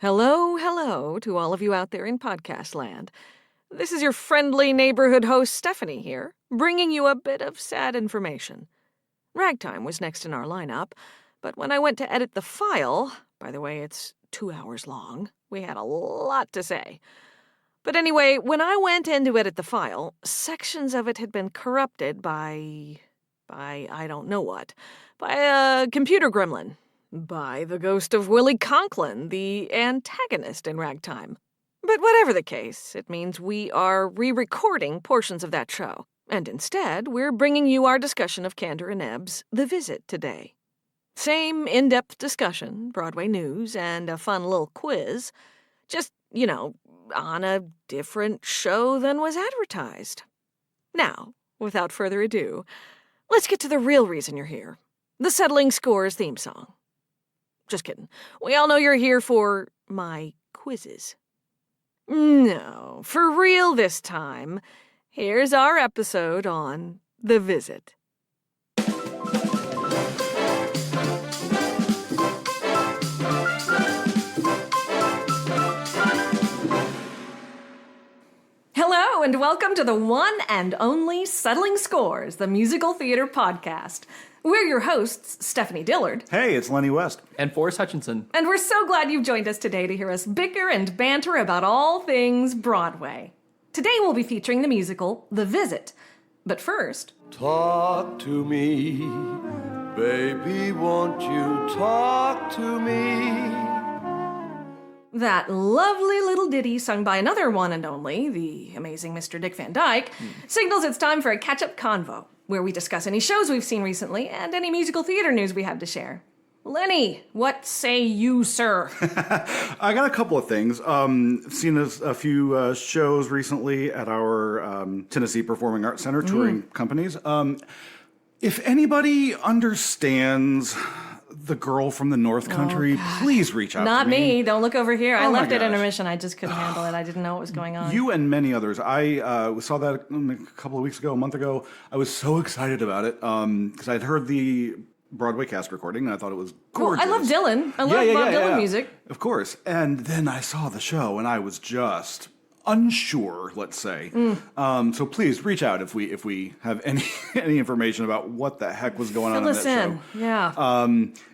Hello, hello to all of you out there in podcast land. This is your friendly neighborhood host, Stephanie, here, bringing you a bit of sad information. Ragtime was next in our lineup, but when I went to edit the file, by the way, it's 2 hours long, we had a lot to say. But anyway, when I went in to edit the file, sections of it had been corrupted by I don't know what, by a computer gremlin. By the ghost of Willie Conklin, the antagonist in Ragtime. But whatever the case, it means we are re-recording portions of that show, and instead we're bringing you our discussion of Kander and Ebb's The Visit today. Same in-depth discussion, Broadway news, and a fun little quiz, just, on a different show than was advertised. Now, without further ado, let's get to the real reason you're here, the Settling Scores theme song. Just kidding. We all know you're here for my quizzes. No, for real this time. Here's our episode on The Visit. Hello, and welcome to the one and only Settling Scores, the musical theater podcast. We're your hosts, Stephanie Dillard. Hey, it's Lenny West. And Forrest Hutchinson. And we're so glad you've joined us today to hear us bicker and banter about all things Broadway. Today we'll be featuring the musical, The Visit. But first... Talk to me, baby, won't you talk to me? That lovely little ditty sung by another one and only, the amazing Mr. Dick Van Dyke, signals it's time for a catch-up convo, where we discuss any shows we've seen recently and any musical theater news we have to share. Lenny, what say you, sir? I got a couple of things. Seen a few shows recently at our Tennessee Performing Arts Center touring companies. If anybody understands the girl from the North Country, please reach out to me. Not me. Don't look over here. I left at intermission. I just couldn't handle it. I didn't know what was going on. You and many others. I saw that a couple of weeks ago, a month ago. I was so excited about it because I'd heard the Broadway cast recording, and I thought it was gorgeous. Well, I love Dylan. I love Bob Dylan music. Of course. And then I saw the show, and I was just unsure, let's say. So please reach out if we have any information about what the heck was going on in that show. Yeah.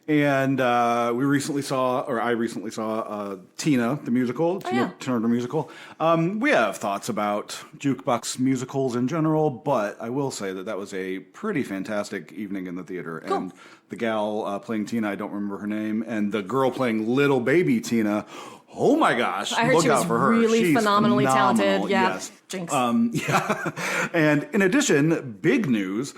And I recently saw Tina, the musical, Tina Turner the musical. We have thoughts about jukebox musicals in general, but I will say that was a pretty fantastic evening in the theater. Cool. And the gal playing Tina, I don't remember her name, and the girl playing little baby Tina, oh my gosh, I heard look she was out for her. Really She's phenomenally talented. Yeah. Yes. Jinx. And in addition, big news,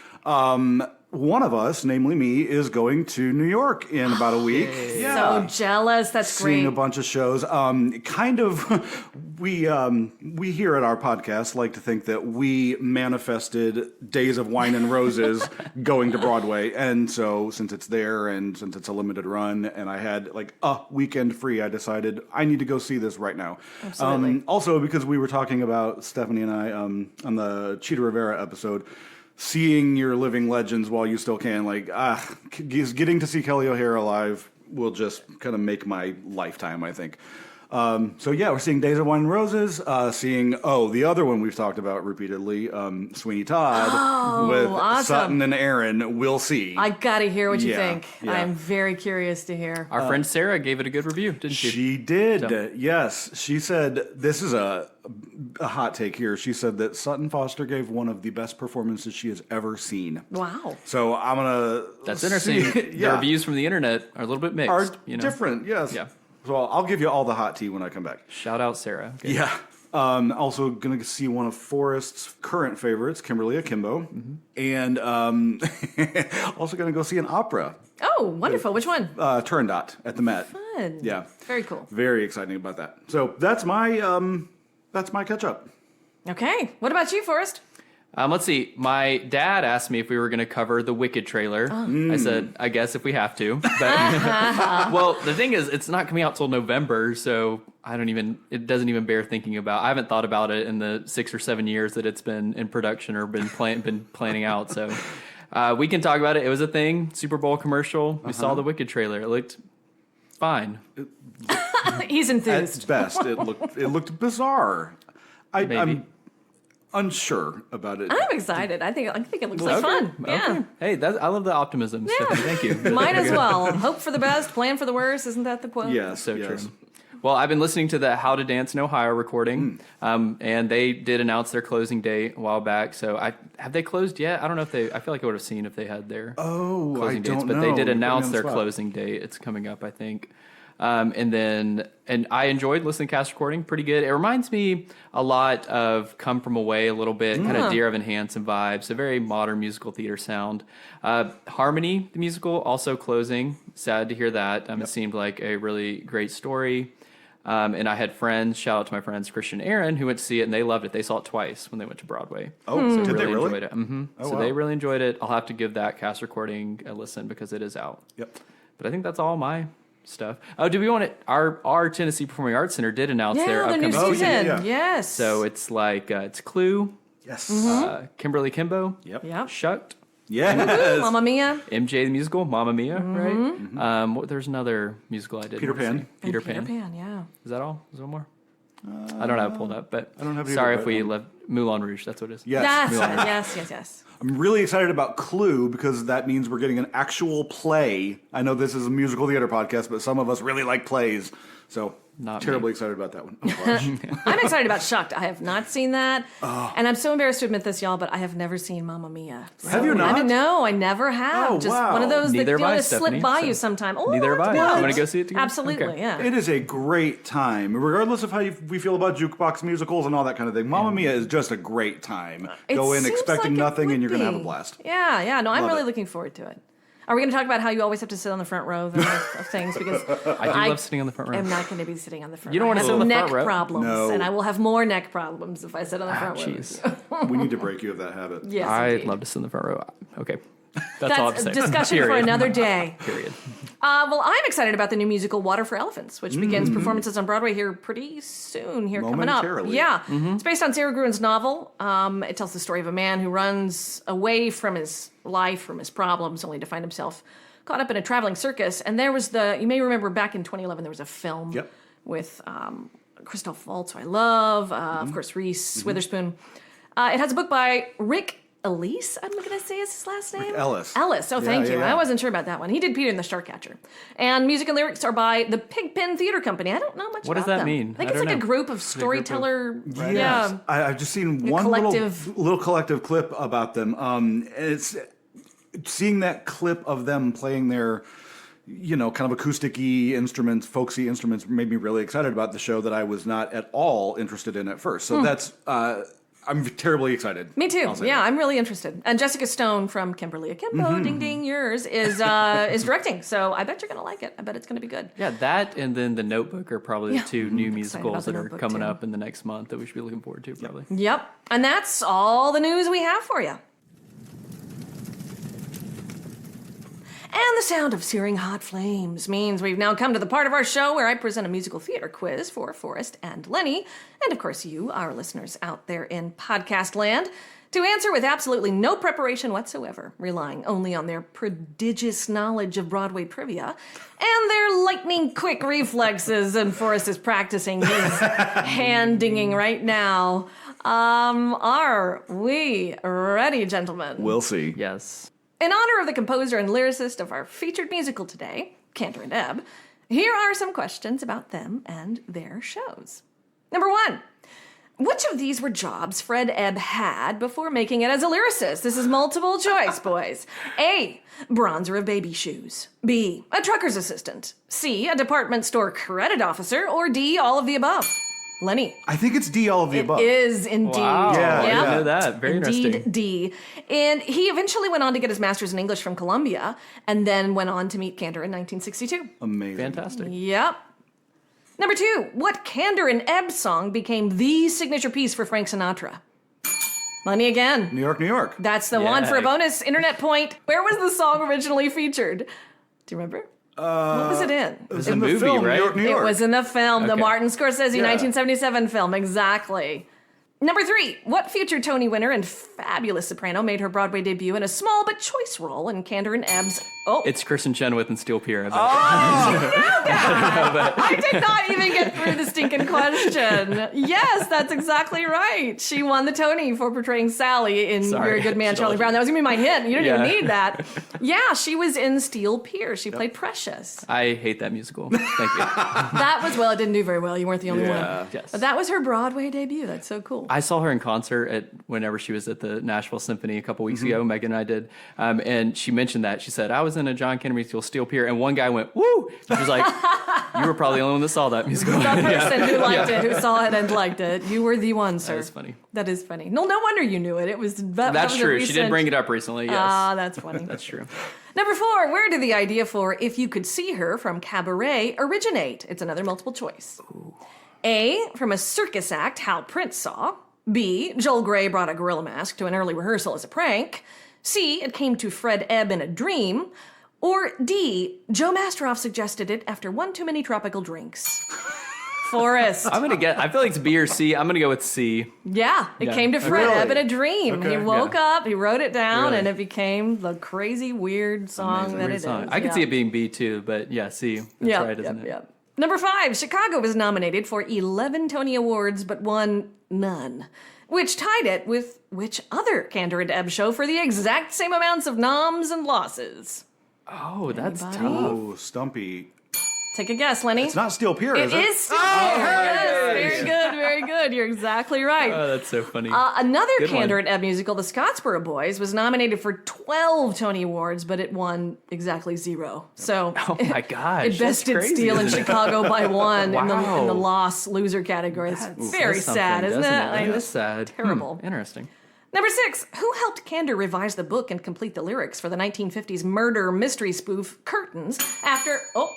one of us, namely me, is going to New York in about a week. So jealous. That's great. Seeing a bunch of shows. We here at our podcast like to think that we manifested Days of Wine and Roses going to Broadway. And so since it's there and since it's a limited run and I had like a weekend free, I decided I need to go see this right now. Absolutely. Also because we were talking about, Stephanie and I, on the Cheetah Rivera episode, seeing your living legends while you still can, getting to see Kelly O'Hara live will just kind of make my lifetime, I think. We're seeing Days of Wine and Roses, seeing, the other one we've talked about repeatedly, Sweeney Todd with awesome. Sutton and Aaron. We'll see. I gotta hear what you think. Yeah. I'm very curious to hear. Our friend Sarah gave it a good review, didn't she? She did, yes. She said, this is a hot take here. She said that Sutton Foster gave one of the best performances she has ever seen. Wow. So I'm going to That's interesting. The reviews from the internet are a little bit mixed. Are different, yes. Yeah. So I'll give you all the hot tea when I come back. Shout out Sarah. Okay. Yeah. Also going to see one of Forrest's current favorites, Kimberly Akimbo. And also going to go see an opera. Oh, wonderful. Which one? Turandot at the Met. Fun. Yeah. Very cool. Very exciting about that. So that's my catch up. Okay. What about you, Forrest? Let's see. My dad asked me if we were going to cover the Wicked trailer. I said, I guess if we have to. But, well, the thing is, it's not coming out till November, so it doesn't even bear thinking about. I haven't thought about it in the 6 or 7 years that it's been in production or been planning out. So we can talk about it. It was a thing. Super Bowl commercial. We saw the Wicked trailer. It looked fine. He's enthused. At best, it looked bizarre. Maybe. I'm unsure about it. I'm excited. I think it looks like fun. Yeah. Hey, I love the optimism, Stephanie. Thank you. Might as well. Hope for the best, plan for the worst. Isn't that the quote? Yes, So yes. true. Well, I've been listening to the How to Dance in Ohio recording, and they did announce their closing date a while back. So have they closed yet? I don't know if I feel like I would have seen if they had their closing dates, but they did announce their closing date. It's coming up, I think. And I enjoyed listening to cast recording. Pretty good. It reminds me a lot of Come From Away a little bit, kind of Dear Evan Hansen vibes, a very modern musical theater sound. Harmony, the musical, also closing. Sad to hear that. It seemed like a really great story. And I had friends, shout out to my friends, Christian and Aaron, who went to see it, and they loved it. They saw it twice when they went to Broadway. Oh, so did they really? Enjoyed it. Mm-hmm. Oh, so wow. they really enjoyed it. I'll have to give that cast recording a listen because it is out. Yep. But I think that's all my stuff. Oh, do we want it? Our Tennessee Performing Arts Center did announce their the new upcoming season. yeah. Yes. So it's like it's Clue, Yes. Kimberly Kimbo, Yep. Shucked, Yes. Mamma Mia. MJ the musical, Mamma Mia, right? There's another musical I did. Peter Pan. Peter Peter Pan. Pan, yeah. Is that all? Is there one more? I don't have it pulled up, but I don't have it either, sorry but, if we left Moulin Rouge. That's what it is. Yes. That's it. Yes. I'm really excited about Clue because that means we're getting an actual play. I know this is a musical theater podcast, but some of us really like plays. So Not terribly excited about that one. Oh, gosh. I'm excited about Shucked. I have not seen that. And I'm so embarrassed to admit this, y'all, but I have never seen Mamma Mia. Have you not? No, I never have. Oh, Just wow. one of those Neither that have I, just slip Stephanie, by so- you sometime. Oh, Neither have I. what? You wanna go see it together? Absolutely, Okay. yeah. It is a great time, regardless of how we feel about jukebox musicals and all that kind of thing. Mamma Mia is just a great time. It Go in seems expecting like it nothing, would and you're going to have a be. blast. Yeah. No, I'm Love really it. looking forward to it. Are we going to talk about how you always have to sit on the front row of things? Because I do love sitting on the front row. I'm not going to be sitting on the front row. You don't wanna I sit have on the neck front row? problems, No. and I will have more neck problems if I sit on the front row. Jeez. We need to break you of that habit. Yes, I'd indeed. love to sit in the front row. Okay. That's all I'm That's a saying. discussion for Period. another day. Period. Well, I'm excited about the new musical Water for Elephants, which begins performances on Broadway here pretty soon. Coming up. Momentarily. Yeah, it's based on Sarah Gruen's novel. It tells the story of a man who runs away from his life, from his problems, only to find himself caught up in a traveling circus. And there was you may remember back in 2011, there was a film Yep. with Christoph Waltz, who I love, of course, Reese Witherspoon. It has a book by Rick Elise, I'm going to say is his last name. Ellis. Ellis. Oh, thank you. yeah. I wasn't sure about that one. He did Peter and the Starcatcher. And music and lyrics are by the Pigpen Theater Company. I don't know much What about does that them. mean? I think I it's don't like a know. group of storyteller. Yes. I've just seen one collective- little collective clip about them. It's seeing that clip of them playing their, kind of acoustic-y instruments, folksy instruments, made me really excited about the show that I was not at all interested in at first. So that's, I'm terribly excited. Me too. I'll say Yeah, that. I'm really interested. And Jessica Stone from Kimberly Akimbo, ding ding, yours, is directing. So I bet you're going to like it. I bet it's going to be good. Yeah, that and then The Notebook are probably Yeah. the two new Excited musicals about The that are Notebook, coming too. up in the next month that we should be looking forward to, probably. Yep. And that's all the news we have for you. And the sound of searing hot flames means we've now come to the part of our show where I present a musical theater quiz for Forrest and Lenny, and of course you, our listeners out there in podcast land, to answer with absolutely no preparation whatsoever, relying only on their prodigious knowledge of Broadway trivia and their lightning-quick reflexes, and Forrest is practicing his hand-dinging right now. Are we ready, gentlemen? We'll see. Yes. In honor of the composer and lyricist of our featured musical today, Kander and Ebb, here are some questions about them and their shows. Number 1. Which of these were jobs Fred Ebb had before making it as a lyricist? This is multiple choice, boys. A. Bronzer of baby shoes. B. A trucker's assistant. C. A department store credit officer. Or D. All of the above. Lenny. I think it's D, all of the above. It is indeed. Wow. Yeah, I yeah. didn't know that. Very Indeed, interesting. D. And he eventually went on to get his master's in English from Columbia and then went on to meet Kander in 1962. Amazing. Fantastic. Yep. Number 2. What Kander and Ebb song became the signature piece for Frank Sinatra? Lenny again. New York, New York. That's the one Yeah. for a bonus internet point. Where was the song originally featured? Do you remember? What was it in? It was a in the movie, film, right? New York, New It York. was in the film, the Okay. Martin Scorsese Yeah. 1977 film, exactly. Number 3, what future Tony winner and fabulous soprano made her Broadway debut in a small but choice role in Kander and Ebb's... Oh, It's Kristen Chenoweth and Steel Pier. I did not even get through the stinking question. Yes, that's exactly right. She won the Tony for portraying Sally in Very Good Man, Charlie Brown. That was going to be my hint. You didn't even need that. Yeah, she was in Steel Pier. She played Precious. I hate that musical. Thank you. That was, well, it didn't do very well. You weren't the only one. Yes. But that was her Broadway debut. That's so cool. I saw her in concert whenever she was at the Nashville Symphony a couple weeks ago. Megan and I did. And she mentioned that. She said, I was in a John Candy musical, Steel Pier, and one guy went, woo! She was like, you were probably the only one that saw that musical. That person who liked it, who saw it and liked it. You were the one, sir. That is funny. That is funny. No wonder you knew it. It was That's true. She did bring it up recently, yes. Ah, that's funny. That's true. Number 4, where did the idea for If You Could See Her from Cabaret originate? It's another multiple choice. Ooh. A, from a circus act Hal Prince saw. B, Joel Grey brought a gorilla mask to an early rehearsal as a prank. C, it came to Fred Ebb in a dream. Or D, Joe Masteroff suggested it after one too many tropical drinks. Forrest. I'm going to get, I feel like it's B or C. I'm going to go with C. Yeah, it came to Fred Ebb in a dream. Okay. He woke up, he wrote it down, and it became the crazy, weird song that it is. I could see it being B too, but yeah, C. That's right, isn't it? Number 5, Chicago was nominated for 11 Tony Awards, but won none, which tied it with which other Kander and Ebb show for the exact same amounts of noms and losses? Oh, that's Anybody? tough. Oh, Stumpy. Take a guess, Lenny. It's not Steel Pier, is it? It is Steel Pier. Yes, very good, very good. You're exactly right. Oh, that's so funny. Another Good Kander one. and Ebb musical, The Scottsboro Boys, was nominated for 12 Tony Awards, but it won exactly 0. So Oh my gosh, it that's bested crazy, Steel in isn't it? Chicago by 1 in the Wow. loss-loser category. It's very That's sad, something, isn't it? doesn't I mean, That's sad. terrible. Interesting. Number 6, who helped Kander revise the book and complete the lyrics for the 1950s murder mystery spoof Curtains after... Oh,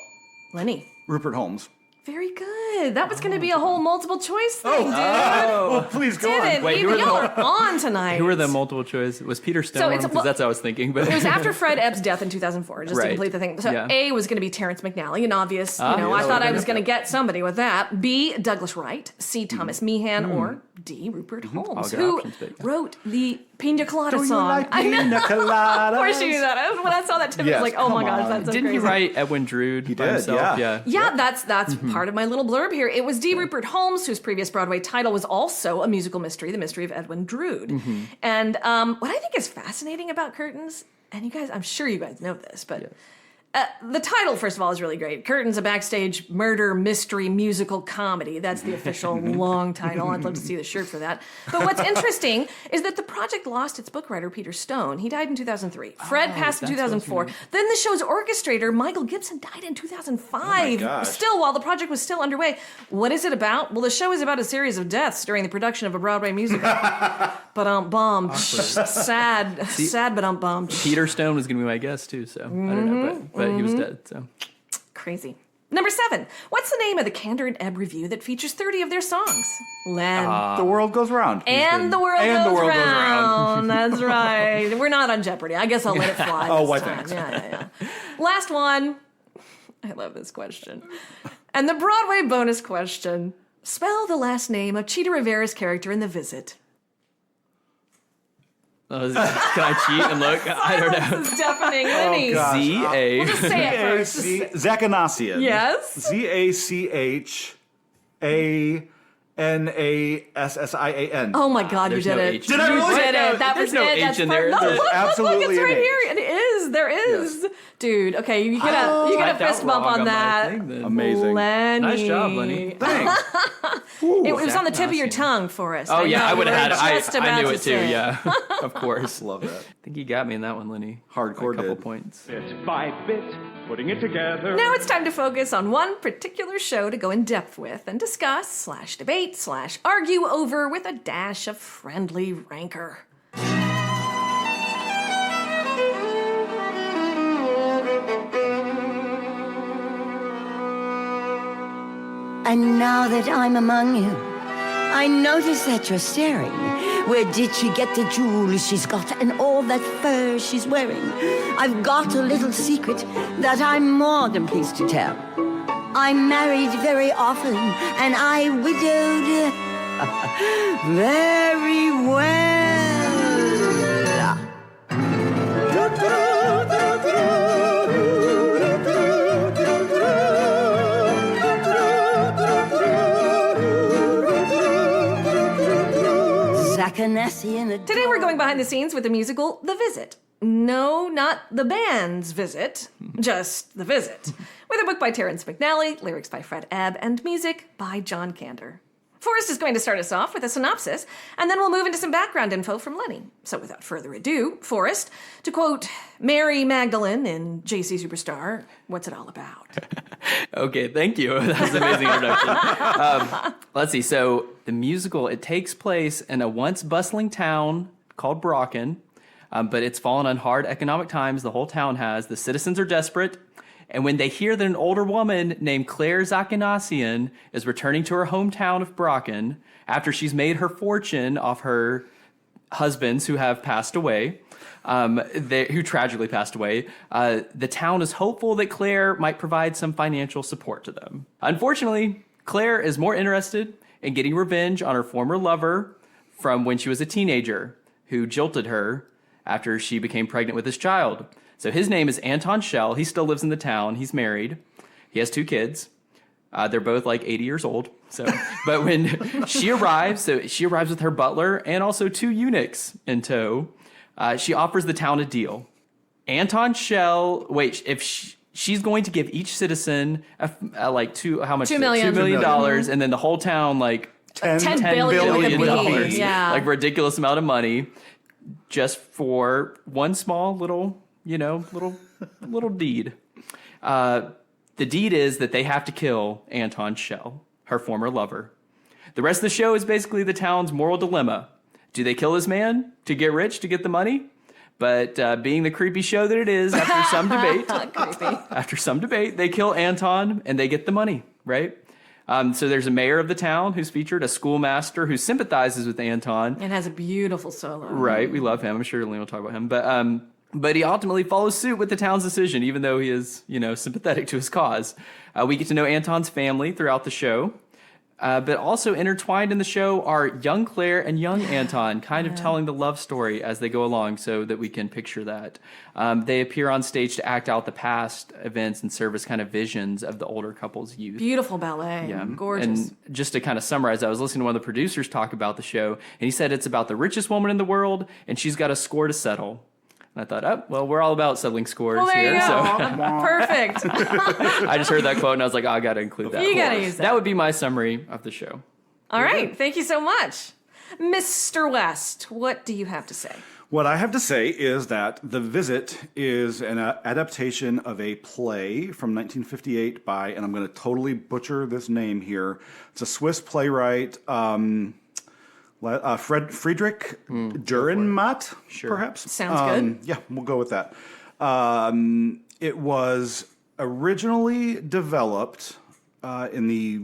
Lenny. Rupert Holmes. Very good. That was going to be a whole multiple choice thing, dude. Oh, please go Damn on. it. Wait, who Y'all are are on tonight. Who were the multiple choice? Was Peter Stone So one? it's- Because well, that's what I was thinking. But It was after Fred Ebb's death in 2004, just to Right. complete the thing. So Yeah. A was going to be Terrence McNally, an obvious, yeah, I that thought would've I been was it. going to get somebody with that. B, Douglas Wright. C, Thomas Meehan. Or D, Rupert Holmes, good who options, but yeah. wrote the Pina Colada Do you song. like I know. pina coladas? Of course you knew that. When I saw that tip, I Yes, was like, oh my come gosh, on. that's so didn't crazy. he write Edwin Drood by did, himself? yeah. Yeah, that's part of my little blurb here. It was D. Rupert Holmes, whose previous Broadway title was also a musical mystery, The Mystery of Edwin Drood. And what I think is fascinating about Curtains, and you guys, I'm sure you guys know this, but the title, first of all, is really great. Curtains, a backstage murder mystery musical comedy. That's the official long title. I'd love to see the shirt for that. But what's interesting is that the project lost its book writer, Peter Stone. He died in 2003. Fred passed in that's 2004. Then the show's orchestrator, Michael Gibson, died in 2005. gosh. Still, while the project was still underway. What is it about? Well, the show is about a series of deaths during the production of a Broadway musical. But sad, but bummed. Peter Stone was going to be my guess too, so I don't know, but he was dead. So Crazy. Number 7. What's the name of the Kander and Ebb review that features 30 of their songs? Len. The world goes round. And the world goes round. That's right. We're not on Jeopardy. I guess I'll let it fly. Oh, this why, time. thanks. Yeah. Last one. I love this question. And the Broadway bonus question. Spell the last name of Cheetah Rivera's character in The Visit. can I cheat and look? I don't know. This is deafening. Lenny. gosh. Z-A. We'll just say it first. Just say- Zachanassian. Yes? Zachanassian. Oh my God, you There's did no it. H. Did I really? You did No, it. That there's was no it. H That's in part- there. No, There's look, absolutely it's right an H. here. It is. There is. Dude, okay, you get a fist bump on that. Amazing. Lenny. Nice job, Lenny. Thanks. It was on the tip of your Zachanassian. tongue, Forrest. Oh yeah, I would have had I it. I knew it too. Yeah, of course. Love that. I think you got me in that one, Lenny. Hardcore A couple did. points. Bit by bit, putting it together. Now it's time to focus on one particular show to go in depth with and discuss, /debate, /argue over with a dash of friendly rancor. And now that I'm among you, I notice that you're staring. Where did she get the jewels she's got and all that fur she's wearing? I've got a little secret that I'm more than pleased to tell. I'm married very often, and I widowed Very well. Zachanassian. Today we're going behind the scenes with the musical The Visit. No, not the band's visit, just The Visit. With a book by Terrence McNally, lyrics by Fred Ebb, and music by John Kander. Forrest is going to start us off with a synopsis, and then we'll move into some background info from Lenny. So without further ado, Forrest, to quote Mary Magdalene in JC Superstar, what's it all about? Okay, thank you. That was an amazing introduction. Let's see. So the musical, it takes place in a once bustling town called Brocken, but it's fallen on hard economic times. The whole town has. The citizens are desperate. And when they hear that an older woman named Claire Zachanassian is returning to her hometown of Brocken after she's made her fortune off her husbands who have passed away, who tragically passed away, the town is hopeful that Claire might provide some financial support to them. Unfortunately, Claire is more interested in getting revenge on her former lover from when she was a teenager, who jilted her after she became pregnant with his child. So his name is Anton Schell. He still lives in the town. He's married. He has 2 kids. They're both like 80 years old. So, but when she arrives with her butler and also 2 eunuchs in tow. She offers the town a deal. Anton Schell, she's going to give each citizen like $2 million, and then the whole town like $10 billion dollars, yeah, like ridiculous amount of money, just for one small little deed. The deed is that they have to kill Anton Schell, her former lover. The rest of the show is basically the town's moral dilemma. Do they kill this man to get rich, to get the money? But being the creepy show that it is, after some debate, they kill Anton and they get the money, right? So there's a mayor of the town who's featured, a schoolmaster who sympathizes with Anton. And has a beautiful solo. Right, we love him. I'm sure Lynn will talk about him. But he ultimately follows suit with the town's decision, even though he is, sympathetic to his cause. We get to know Anton's family throughout the show. But also intertwined in the show are young Claire and young Anton, kind of telling the love story as they go along so that we can picture that. They appear on stage to act out the past events and serve as kind of visions of the older couple's youth. Beautiful ballet. Yeah. Gorgeous. And just to kind of summarize, I was listening to one of the producers talk about the show, and he said it's about the richest woman in the world, and she's got a score to settle. And I thought, we're all about settling scores well, there here. You go. So Perfect. I just heard that quote and I was like, I got to include that. You got to use that. That would be my summary of the show. All right. Thank you so much. Mr. West, what do you have to say? What I have to say is that The Visit is an adaptation of a play from 1958 by, and I'm going to totally butcher this name here, it's a Swiss playwright, Friedrich Dürrenmatt, perhaps? Sounds good. Yeah, we'll go with that. It was originally developed in the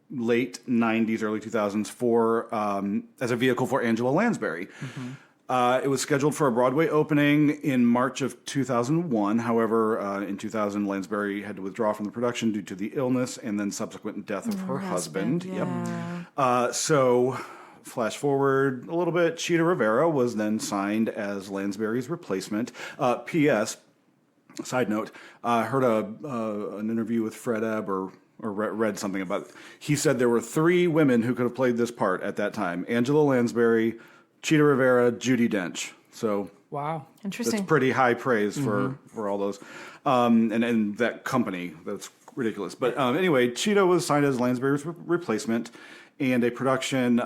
late 90s, early 2000s as a vehicle for Angela Lansbury. Mm-hmm. It was scheduled for a Broadway opening in March of 2001. However, in 2000, Lansbury had to withdraw from the production due to the illness and then subsequent death of her husband. Yeah. Yep. So... Flash forward a little bit, Chita Rivera was then signed as Lansbury's replacement. P.S. Side note, I heard an interview with Fred Ebb or read something about it. He said there were 3 women who could have played this part at that time. Angela Lansbury, Chita Rivera, Judi Dench. So wow, interesting. That's pretty high praise for all those. And that company, that's ridiculous. But anyway, Chita was signed as Lansbury's replacement. And a production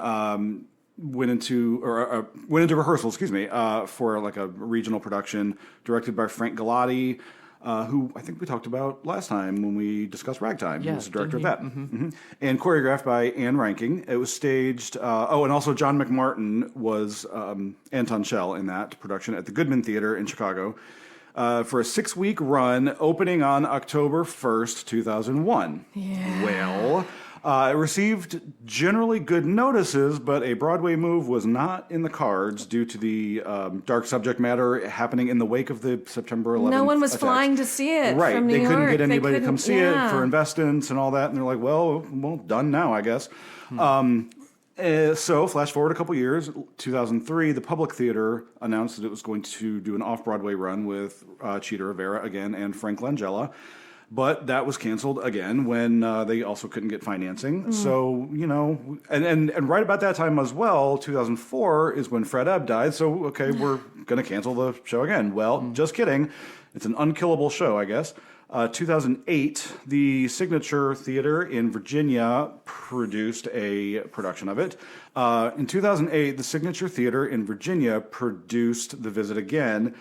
went into rehearsal, for like a regional production directed by Frank Galati, who I think we talked about last time when we discussed Ragtime. Yeah, he was the director of that. Mm-hmm. And choreographed by Anne Ranking. It was staged, and also John McMartin was Anton Schell in that production at the Goodman Theater in Chicago for a 6-week run, opening on October 1st, 2001. Yeah. Well... it received generally good notices, but a Broadway move was not in the cards due to the dark subject matter happening in the wake of the September 11th No one was attacks. flying to see it Right. from New They couldn't York. get anybody to come see it for investments and all that. And they're like, well, done now, I guess. So, flash forward a couple years, 2003, the Public Theater announced that it was going to do an off-Broadway run with Cheetah Rivera again and Frank Langella. But that was canceled again when they also couldn't get financing. So, and right about that time as well, 2004 is when Fred Ebb died. So, okay, we're going to cancel the show again. Well, just kidding. It's an unkillable show, I guess. 2008, the Signature Theater in Virginia produced a production of it. In 2008, the Signature Theater in Virginia produced The Visit again,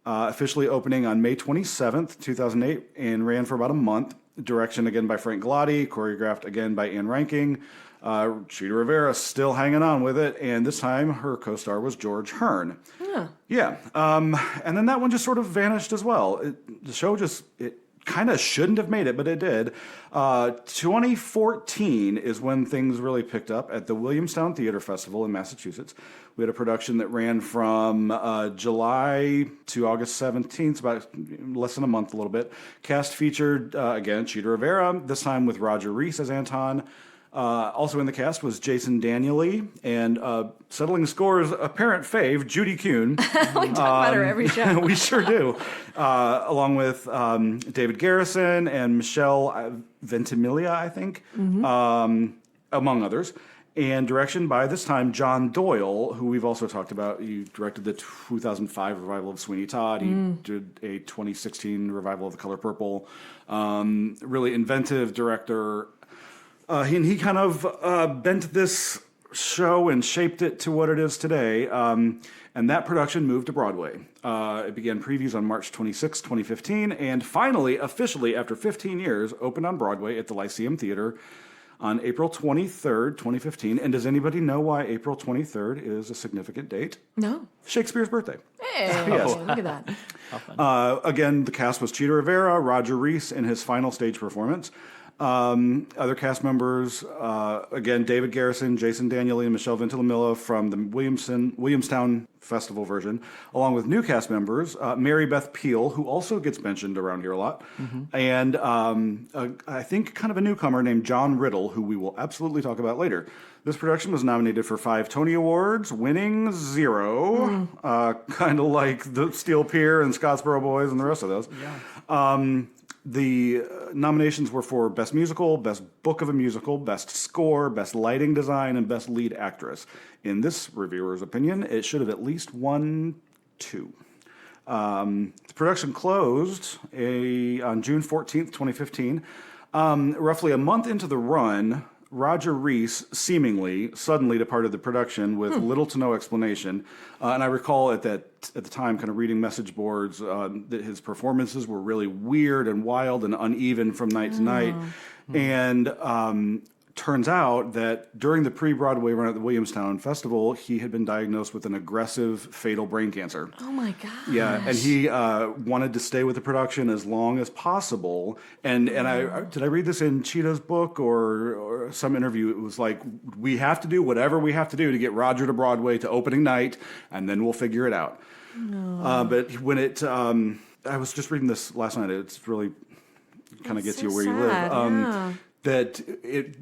officially opening on May 27th, 2008, and ran for about a month. Direction again by Frank Galati, choreographed again by Ann Ranking. Cheetah Rivera still hanging on with it, and this time her co-star was George Hearn. Yeah. And then that one just sort of vanished as well. The show it kind of shouldn't have made it, but it did. 2014 is when things really picked up at the Williamstown Theater Festival in Massachusetts. We had a production that ran from July to August 17th, about less than a month, a little bit. Cast featured, again, Cheetah Rivera, this time with Roger Reese as Anton. Also in the cast was Jason Daniely and settling scores apparent fave, Judy Kuhn. We talk about her every show. We sure do. Along with David Garrison and Michelle Ventimiglia, I think, among others. And direction by, this time, John Doyle, who we've also talked about. He directed the 2005 revival of Sweeney Todd. He did a 2016 revival of The Color Purple. Really inventive director. He kind of bent this show and shaped it to what it is today. And that production moved to Broadway. It began previews on March 26, 2015, and finally, officially, after 15 years, opened on Broadway at the Lyceum Theater on April 23rd, 2015. And does anybody know why April 23rd is a significant date? No. Shakespeare's birthday. Hey, Yes. look at that. Again, the cast was Cheetah Rivera, Roger Reese in his final stage performance. Other cast members, again, David Garrison, Jason Daniely, and Michelle Ventimiglia from the Williamstown Festival version, along with new cast members, Mary Beth Peel, who also gets mentioned around here a lot, and I think kind of a newcomer named John Riddle, who we will absolutely talk about later. This production was nominated for 5 Tony Awards, winning 0, kind of like the Steel Pier and Scottsboro Boys and the rest of those. Yeah. The nominations were for Best Musical, Best Book of a Musical, Best Score, Best Lighting Design, and Best Lead Actress. In this reviewer's opinion, it should have at least won 2. The production closed on June 14th, 2015. Roughly a month into the run, Roger Reese seemingly suddenly departed the production with little to no explanation. And I recall at the time kind of reading message boards that his performances were really weird and wild and uneven from night to night. And turns out that during the pre-Broadway run at the Williamstown Festival, he had been diagnosed with an aggressive, fatal brain cancer. Oh, my gosh. Yeah, and he wanted to stay with the production as long as possible. And did I read this in Cheetah's book or some interview? It was like, we have to do whatever we have to do to get Roger to Broadway to opening night, and then we'll figure it out. No. But when I was just reading this last night. It's really kind of gets you where you live. That it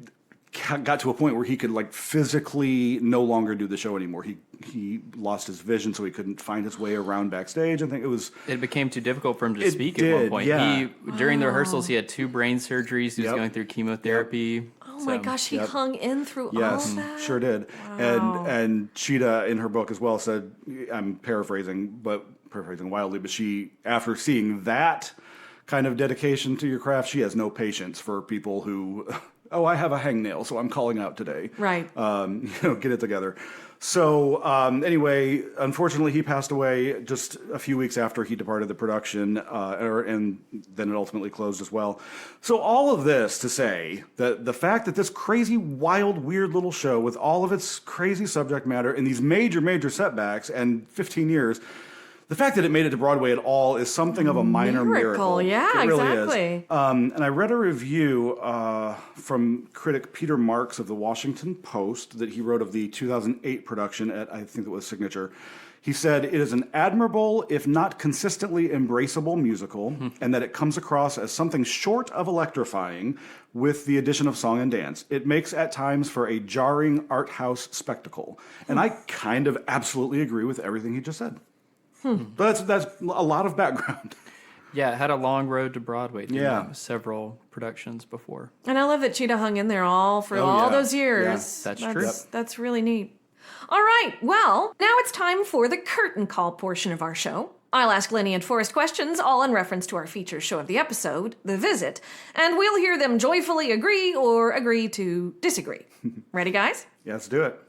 got to a point where he could physically no longer do the show anymore. He lost his vision, so he couldn't find his way around backstage. I think it became too difficult for him to speak at one point. Yeah. During the rehearsals, he had 2 brain surgeries. He was going through chemotherapy. Oh my gosh, he hung in through all of that? Sure did. Wow. And Cheetah, in her book as well, said, I'm paraphrasing wildly, but she, after seeing that kind of dedication to your craft, she has no patience for people who, I have a hangnail, so I'm calling out today. Right. Get it together. So anyway, unfortunately, he passed away just a few weeks after he departed the production, and then it ultimately closed as well. So all of this to say that the fact that this crazy, wild, weird little show with all of its crazy subject matter and these major, major setbacks and 15 years, the fact that it made it to Broadway at all is something of a minor miracle. Yeah, it really exactly. Is. And I read a review from critic Peter Marks of the Washington Post that he wrote of the 2008 production at, I think it was Signature. He said, it is an admirable, if not consistently embraceable musical, and that it comes across as something short of electrifying with the addition of song and dance. It makes at times for a jarring art house spectacle. And I kind of absolutely agree with everything he just said. But that's a lot of background. Yeah, it had a long road to Broadway through several productions before. And I love that Cheetah hung in there all those years. Yeah, that's true. That's really neat. All right, well, now it's time for the curtain call portion of our show. I'll ask Lenny and Forrest questions, all in reference to our feature show of the episode, The Visit, and we'll hear them joyfully agree or agree to disagree. Ready, guys? Yeah, let's do it.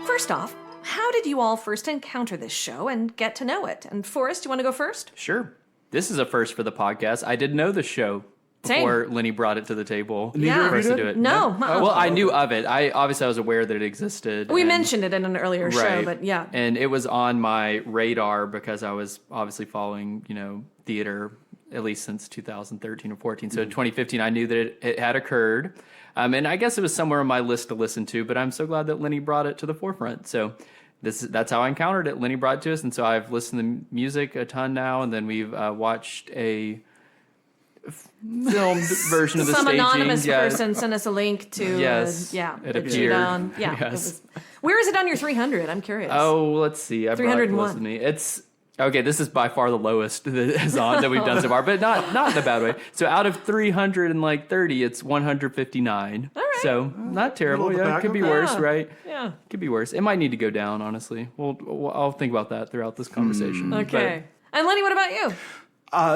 First off, how did you all first encounter this show and get to know it? And Forrest, you want to go first? Sure. This is a first for the podcast. I didn't know the show before Lenny brought it to the table for us to do it. No. Well, I knew of it. I was aware that it existed. We mentioned it in an earlier show, but yeah. And it was on my radar because I was obviously following, theater at least since 2013 or 14. So in 2015, I knew that it had occurred. And I guess it was somewhere on my list to listen to, but I'm so glad that Lenny brought it to the forefront. So that's how I encountered it. Lenny brought it to us, and so I've listened to music a ton now, and then we've watched a filmed version of the Some staging. anonymous person sent us a link to it appeared. Yes. Where is it on your 300? I'm curious. Oh, let's see. I brought it 301. with me. It's okay. This is by far the lowest that is on that we've done so far, but not in a bad way. So out of 330, it's 159. All right. So not terrible. Yeah, it could be worse, right? Yeah. It could be worse. It might need to go down, honestly. I'll think about that throughout this conversation. Okay. And Lenny, what about you?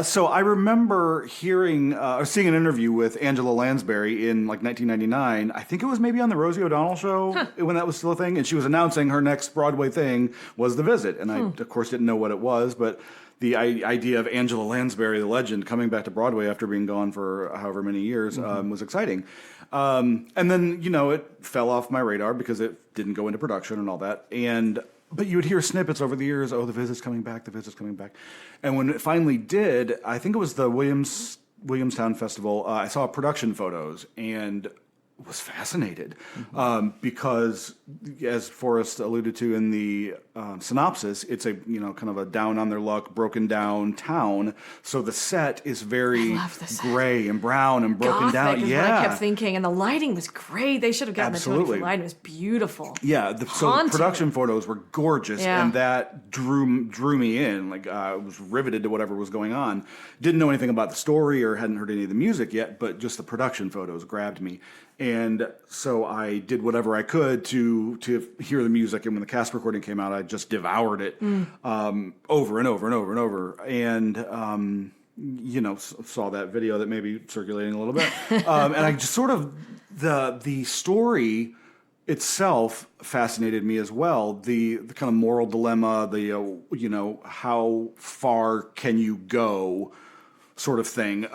So I remember hearing or seeing an interview with Angela Lansbury in like 1999. I think it was maybe on the Rosie O'Donnell show when that was still a thing, and she was announcing her next Broadway thing was The Visit, and I of course didn't know what it was, but the idea of Angela Lansbury, the legend, coming back to Broadway after being gone for however many years was exciting. And then it fell off my radar because it didn't go into production and all that, but you would hear snippets over the years, The Visit's coming back, The Visit's coming back. And when it finally did, I think it was the Williamstown Festival, I saw production photos and was fascinated because, as Forrest alluded to in the synopsis, it's a kind of a down on their luck, broken down town. So the set is very gray and brown and broken down. Is what I kept thinking, and the lighting was great. They should have gotten the Tony for lighting. It was beautiful. Yeah, so the production photos were gorgeous, and that drew me in. Like I was riveted to whatever was going on. Didn't know anything about the story or hadn't heard any of the music yet, but just the production photos grabbed me. And so I did whatever I could to hear the music. And when the cast recording came out, I just devoured it over and over and over and over. And, saw that video that may be circulating a little bit. And I just sort of, the story itself fascinated me as well. The kind of moral dilemma, how far can you go sort of thing.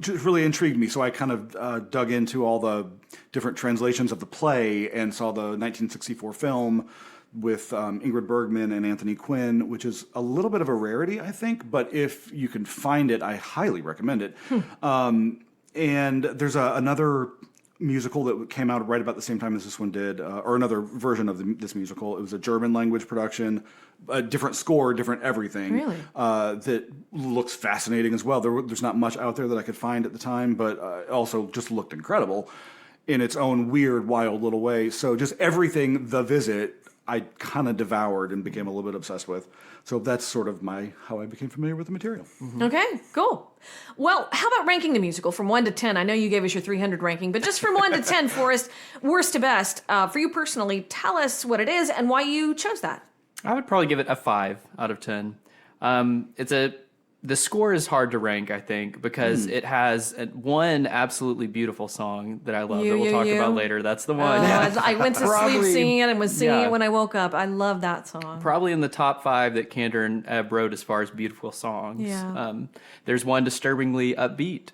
Just really intrigued me, so I kind of dug into all the different translations of the play and saw the 1964 film with Ingrid Bergman and Anthony Quinn, which is a little bit of a rarity, I think, but if you can find it, I highly recommend it. And there's another musical that came out right about the same time as this one did, or another version of this musical. It was a German language production, a different score, different everything. Really? That looks fascinating as well. There's not much out there that I could find at the time, but also just looked incredible in its own weird, wild little way. So just everything, The Visit, I kind of devoured and became a little bit obsessed with. So that's sort of how I became familiar with the material. Okay, cool. Well, how about ranking the musical from 1 to 10? I know you gave us your 300 ranking, but just from 1 to 10, Forrest, worst to best, for you personally, tell us what it is and why you chose that. I would probably give it a 5 out of 10. The score is hard to rank, I think, because it has one absolutely beautiful song that I love that we'll talk about later. That's the one. I went to sleep singing it and was singing it when I woke up. I love that song. Probably in the top 5 that Kander and Ebb wrote as far as beautiful songs. Yeah. There's one disturbingly upbeat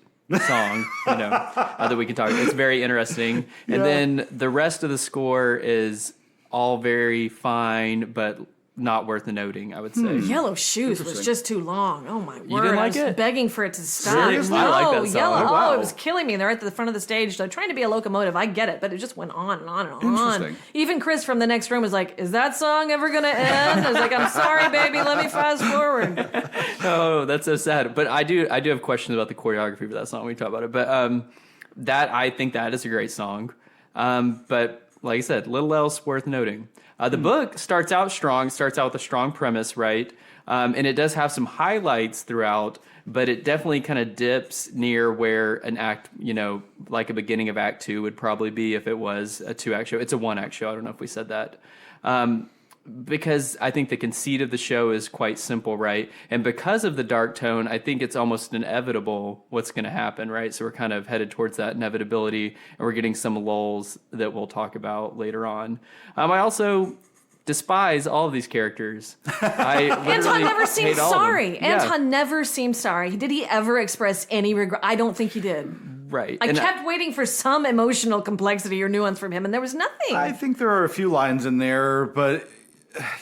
song, that we can talk about. It's very interesting. And then the rest of the score is all very fine, but not worth noting, I would say. Yellow Shoes was just too long. Oh my word! didn't like I was it? begging for it to stop. Seriously? No, I like that song. Yellow. Oh, wow. Oh, it was killing me. They're at the front of the stage. They're trying to be a locomotive. I get it, but it just went on and on and on. Interesting. Even Chris from the next room was like, "Is that song ever gonna end?" I was like, "I'm sorry, baby. Let me fast forward." Oh, that's so sad. But I do have questions about the choreography for that song. We can talk about it. But I think that is a great song. But like I said, little else worth noting. The book starts out strong, starts out with a strong premise, right? And it does have some highlights throughout, but it definitely kind of dips near where an act, like a beginning of Act 2 would probably be if it was a 2-act show. It's a 1-act show. I don't know if we said that. Because I think the conceit of the show is quite simple, right? And because of the dark tone, I think it's almost inevitable what's going to happen, right? So we're kind of headed towards that inevitability, and we're getting some lulls that we'll talk about later on. I also despise all of these characters. Anton never seemed sorry. Yeah. Anton never seemed sorry. Did he ever express any regret? I don't think he did. Right. I kept waiting for some emotional complexity or nuance from him, and there was nothing. I think there are a few lines in there, but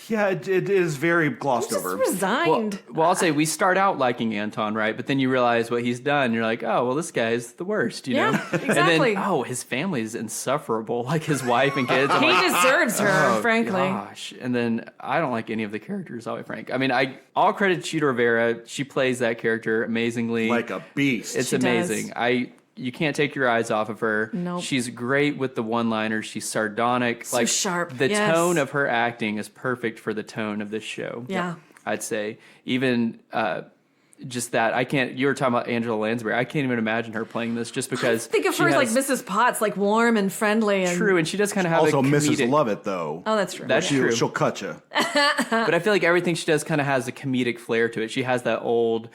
yeah, it is very glossed Just over. resigned. Well, I'll say we start out liking Anton, right? But then you realize what he's done. And you're like, oh, well, this guy's the worst, you know? Exactly. And then, his family is insufferable, like his wife and kids. I'm He like, deserves her, frankly. gosh. And then I don't like any of the characters, I'll be frank. I mean, all credit to Cheetah Rivera. She plays that character amazingly. Like a beast. It's She amazing. does. You can't take your eyes off of her. Nope. She's great with the one-liners. She's sardonic. So sharp, The yes. tone of her acting is perfect for the tone of this show. Yeah. I'd say. Even just that, you were talking about Angela Lansbury. I can't even imagine her playing this just because. Think of her as like Mrs. Potts, like warm and friendly. And True, and she does kind of have Also, a comedic. Mrs. Lovett, though. Oh, that's true. That's true. She'll cut you. But I feel like everything she does kind of has a comedic flair to it. She has that old,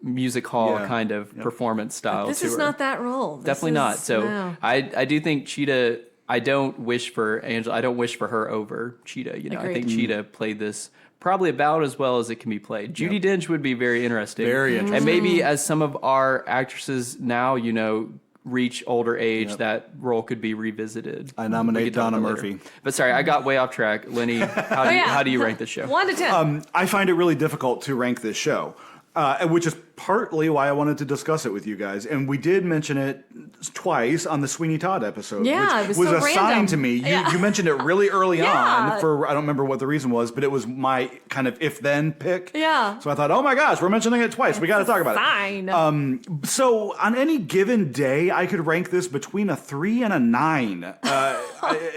music hall kind of performance style. This to is her. not that role. Definitely not. So I do think Cheetah. I don't wish for Angela. I don't wish for her over Cheetah. I Agreed. think Cheetah played this probably about as well as it can be played. Judi Dench would be very interesting. Very interesting. And maybe as some of our actresses now, reach older age, that role could be revisited. I nominate We can talk Donna about it later. Murphy. But sorry, I got way off track. Lenny, how do you rank this show? 1 to 10. I find it really difficult to rank this show, which is partly why I wanted to discuss it with you guys. And we did mention it twice on the Sweeney Todd episode, Yeah, it which was so assigned random. to me. Yeah. You mentioned it really early Yeah. on for, I don't remember what the reason was, but it was my kind of if-then pick. Yeah. So I thought, oh my gosh, we're mentioning it twice. We got to talk about it. Fine. So on any given day, I could rank this between a 3 and a 9.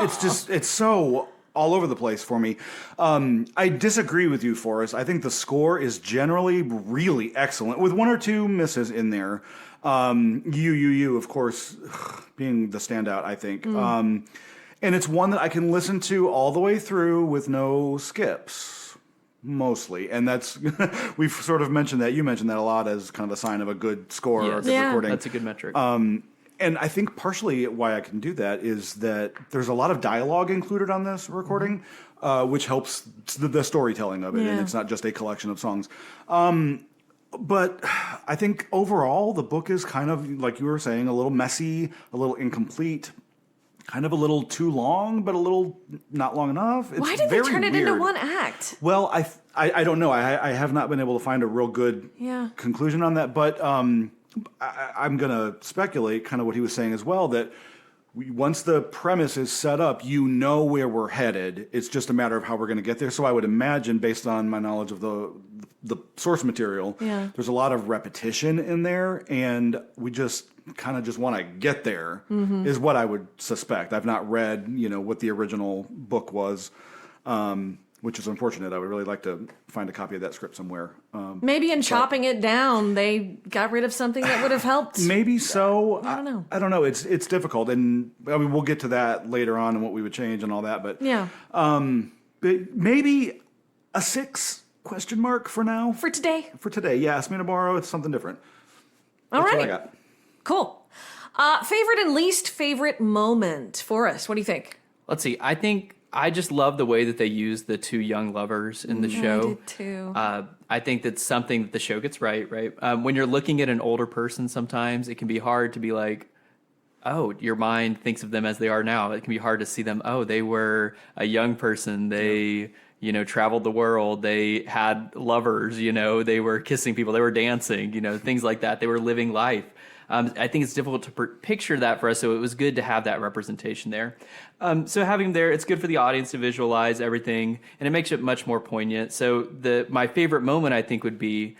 It's so all over the place for me. I disagree with you, Forrest. I think the score is generally really excellent, with 1 or 2 misses in there. You, of course, being the standout, I think. And it's one that I can listen to all the way through with no skips. Mostly. And that's, we've sort of mentioned that. You mentioned that a lot as kind of a sign of a good score or a good recording. That's a good metric. And I think partially why I can do that is that there's a lot of dialogue included on this recording, which helps the storytelling of it, and it's not just a collection of songs. But I think overall the book is kind of, like you were saying, a little messy, a little incomplete, kind of a little too long, but a little not long enough. It's Why did they very turn it weird. into 1 act? Well, I don't know. I have not been able to find a real good conclusion on that, but I'm going to speculate kind of what he was saying as well, that once the premise is set up, you know where we're headed. It's just a matter of how we're going to get there. So I would imagine, based on my knowledge of the source material, there's a lot of repetition in there, and we just kind of just want to get there, is what I would suspect. I've not read, what the original book was, which is unfortunate. I would really like to find a copy of that script somewhere. Maybe in chopping it down, they got rid of something that would have helped. Maybe so. I don't know. I don't know. It's difficult, and I mean we'll get to that later on and what we would change and all that. But but maybe a 6 ? For now. For today. For today, yeah. Ask me tomorrow. It's something different. All That's right. what I got. Cool. Favorite and least favorite moment for us? What do you think? Let's see. I think I just love the way that they use the 2 young lovers in the show. I did too. I think that's something that the show gets right? When you're looking at an older person, sometimes it can be hard to be like, oh, your mind thinks of them as they are now. It can be hard to see them. Oh, they were a young person. They, traveled the world. They had lovers, they were kissing people, they were dancing, things like that. They were living life. I think it's difficult to picture that for us, so it was good to have that representation there. So having them there, it's good for the audience to visualize everything, and it makes it much more poignant. So my favorite moment, I think, would be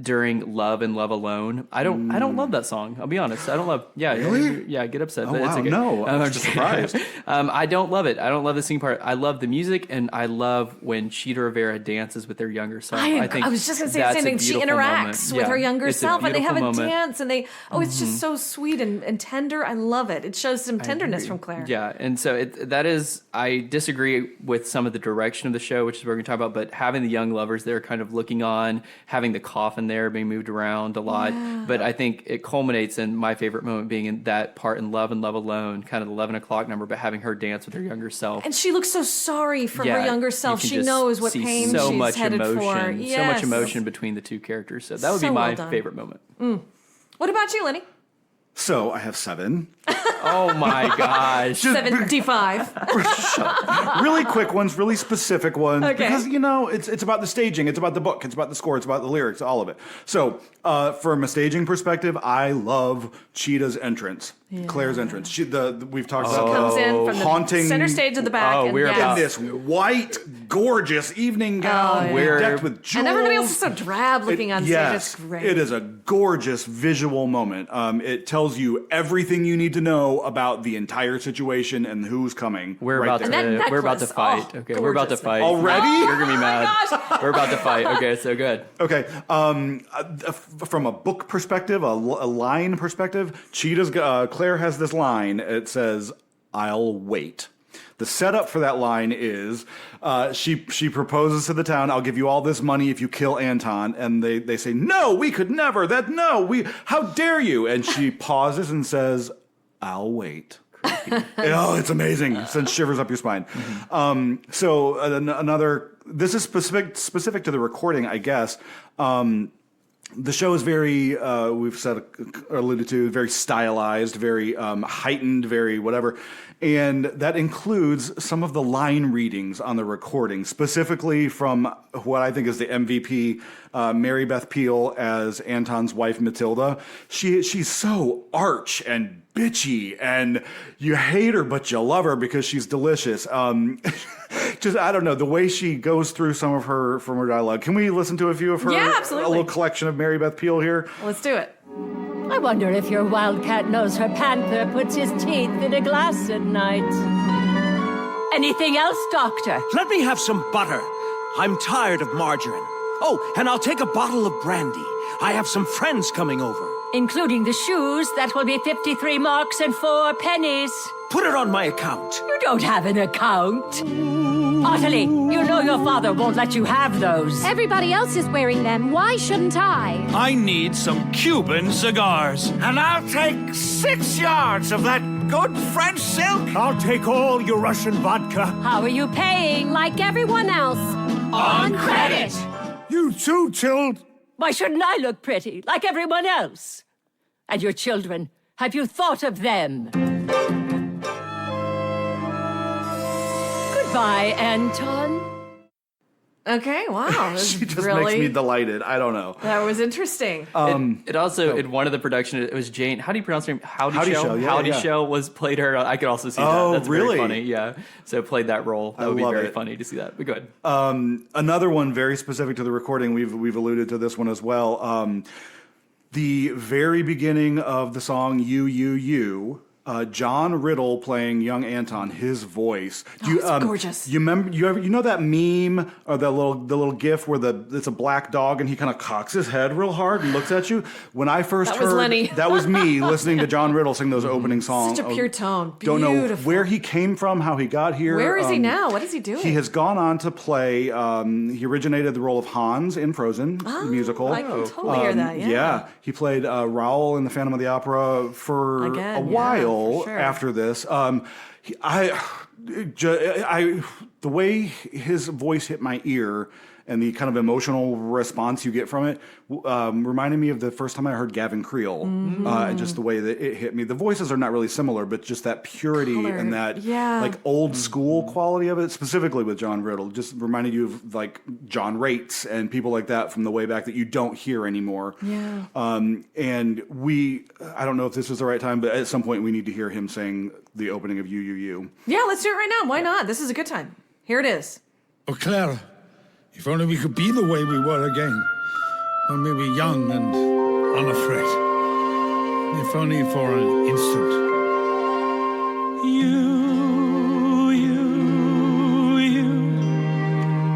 during Love and Love Alone. I don't love that song. I'll be honest. I don't love. Yeah, really? Yeah, get upset. Oh, but wow. It's okay. No, I'm just surprised. I don't love it. I don't love the singing part. I love the music, and I love when Cheetah Rivera dances with their younger self. I think I was just going to say the same thing. She interacts with her younger self, and they have a dance, and it's just so sweet and tender. I love it. It shows some tenderness from Claire. Yeah, and so I disagree with some of the direction of the show, which is what we're going to talk about, but having the young lovers there kind of looking on, having the coffin there being moved around a lot. Yeah. But I think it culminates in my favorite moment being in that part in Love and Love Alone, kind of the 11 o'clock number, but having her dance with her younger self. And she looks so sorry for her younger self. She knows what pain she's headed for. Yes. So much emotion between the two characters. So that would be my favorite moment. What about you, Lenny? So I have 7. Oh my gosh. 75. Really quick ones, really specific ones. Okay. Because, it's about the staging, it's about the book, it's about the score, it's about the lyrics, all of it. So, from a staging perspective, I love Cheetah's entrance. Yeah. Claire's entrance. We've talked about she comes in from the haunting center stage of the back. Oh, we're about in this white, gorgeous evening gown, decked with jewels. And everybody else is so drab looking on stage. It's great. It is a gorgeous visual moment. It tells you everything you need to know about the entire situation and who's coming. We're about to fight. Okay, we're about to fight. Already? You're gonna be mad. We're about to fight. Okay, so good. Okay. From a book perspective, a line perspective, Claire has this line. It says, "I'll wait." The setup for that line is she proposes to the town, "I'll give you all this money if you kill Anton." And they say, "No, we could never. How dare you?" And she pauses and says, "I'll wait." It's amazing. It sends shivers up your spine. This is specific to the recording, I guess. The show is very, we've alluded to, very stylized, very heightened, very whatever. And that includes some of the line readings on the recording, specifically from what I think is the MVP, Mary Beth Peele as Anton's wife, Matilda. She's so arch and bitchy, and you hate her, but you love her because she's delicious. Just, I don't know, the way she goes through some of her dialogue. Can we listen to a few of her? Yeah, absolutely. A little collection of Mary Beth Peele here. Let's do it. I wonder if your wildcat knows her panther puts his teeth in a glass at night. Anything else, Doctor? Let me have some butter. I'm tired of margarine. Oh, and I'll take a bottle of brandy. I have some friends coming over. Including the shoes, that will be 53 marks and 4 pennies. Put it on my account. You don't have an account. Ottilie, you know your father won't let you have those. Everybody else is wearing them. Why shouldn't I? I need some Cuban cigars. And I'll take 6 yards of that good French silk. I'll take all your Russian vodka. How are you paying? Like everyone else. On credit. You too, Tild. Why shouldn't I look pretty, like everyone else? And your children, have you thought of them? Goodbye, Anton. Okay, wow. She just makes me delighted. I don't know. That was interesting. It also, in one of the production, it was Jane. How do you pronounce her name? Howdy Shell. Yeah, Howdy Shell was played her. I could also see that. That's really? very funny. Yeah. So played that role. That would be very funny to see that. But go ahead. Another one very specific to the recording. We've alluded to this one as well. The very beginning of the song "You." John Riddle playing young Anton, his voice. It's gorgeous. You remember? You know that meme or the little GIF where it's a black dog and he kind of cocks his head real hard and looks at you. When I first heard Lenny. that was me listening to John Riddle sing those opening songs. Such a pure tone. Beautiful. Don't know where he came from, how he got here. Where is he now? What is he doing? He has gone on to play. He originated the role of Hans in Frozen musical. I can totally hear that. Yeah. He played Raoul in the Phantom of the Opera for a while. Sure. After this, the way his voice hit my ear and the kind of emotional response you get from it reminded me of the first time I heard Gavin Creel, and just the way that it hit me. The voices are not really similar, but just that purity and that like old school quality of it, specifically with John Riddle, just reminded you of like John Rates and people like that from the way back that you don't hear anymore. Yeah. And I don't know if this was the right time, but at some point we need to hear him sing the opening of You. Yeah, let's do it right now. Why not? This is a good time. Here it is. Oh, Claire, if only we could be the way we were again. When we were young and unafraid. If only for an instant. You,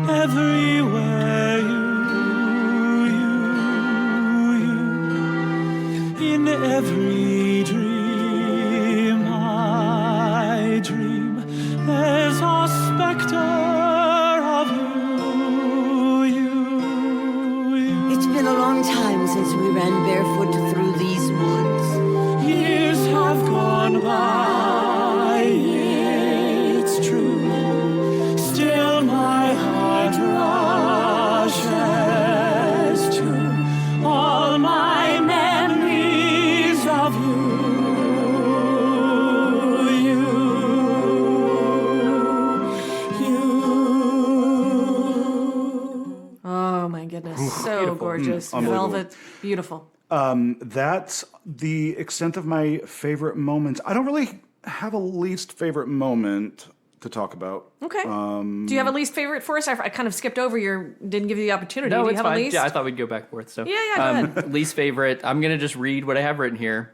everywhere you, in every dream I dream, there's a specter of you. It's been a long time since we ran barefoot through these woods. Years have gone by, it's true. Still my heart rushes to all my memories of you. Oh my goodness, so beautiful. gorgeous. Unbelievable. Velvet, beautiful. That's the extent of my favorite moments. I don't really have a least favorite moment to talk about. Okay. Do you have a least favorite for us? I kind of skipped over didn't give you the opportunity. No, Do you it's have fine. a least? Yeah, I thought we'd go back and forth. So Yeah, go ahead. Least favorite. I'm gonna just read what I have written here.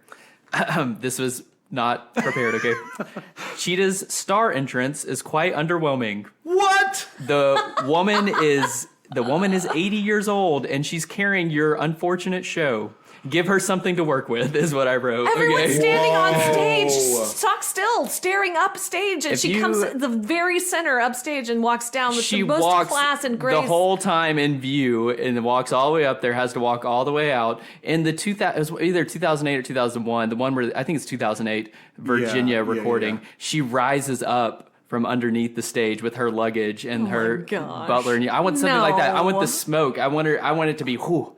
This was not prepared. Okay. Cheetah's star entrance is quite underwhelming. What? The woman is 80 years old and she's carrying your unfortunate show. Give her something to work with, is what I wrote. Everyone's standing on stage, Whoa. stock still, staring up stage, and If she comes at the very center upstage and walks down with the most class and grace. The whole time in view and walks all the way up there, has to walk all the way out. In the it was either 2008 or 2001, the one where I think it's 2008, Virginia recording, she rises up from underneath the stage with her luggage and her butler. And I want something like that. I want the smoke. I want it to be whoo.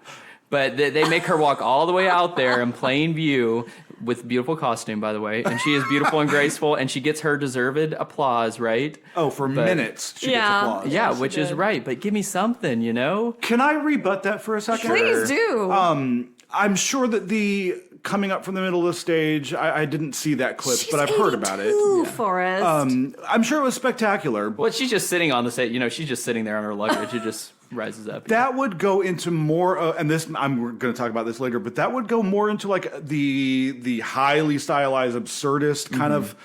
But they make her walk all the way out there in plain view with beautiful costume, by the way. And she is beautiful and graceful, and she gets her deserved applause, right? Oh, for minutes she gets applause. Yeah, which is right. But give me something, you know? Can I rebut that for a second? Please do. I'm sure that the coming up from the middle of the stage, I didn't see that clip, but I've heard about it. Forrest. I'm sure it was spectacular. Well, she's just sitting on the stage. You know, she's just sitting there on her luggage. It just rises up. That would go into more, and this I'm going to talk about this later, but that would go more into like the highly stylized, absurdist kind of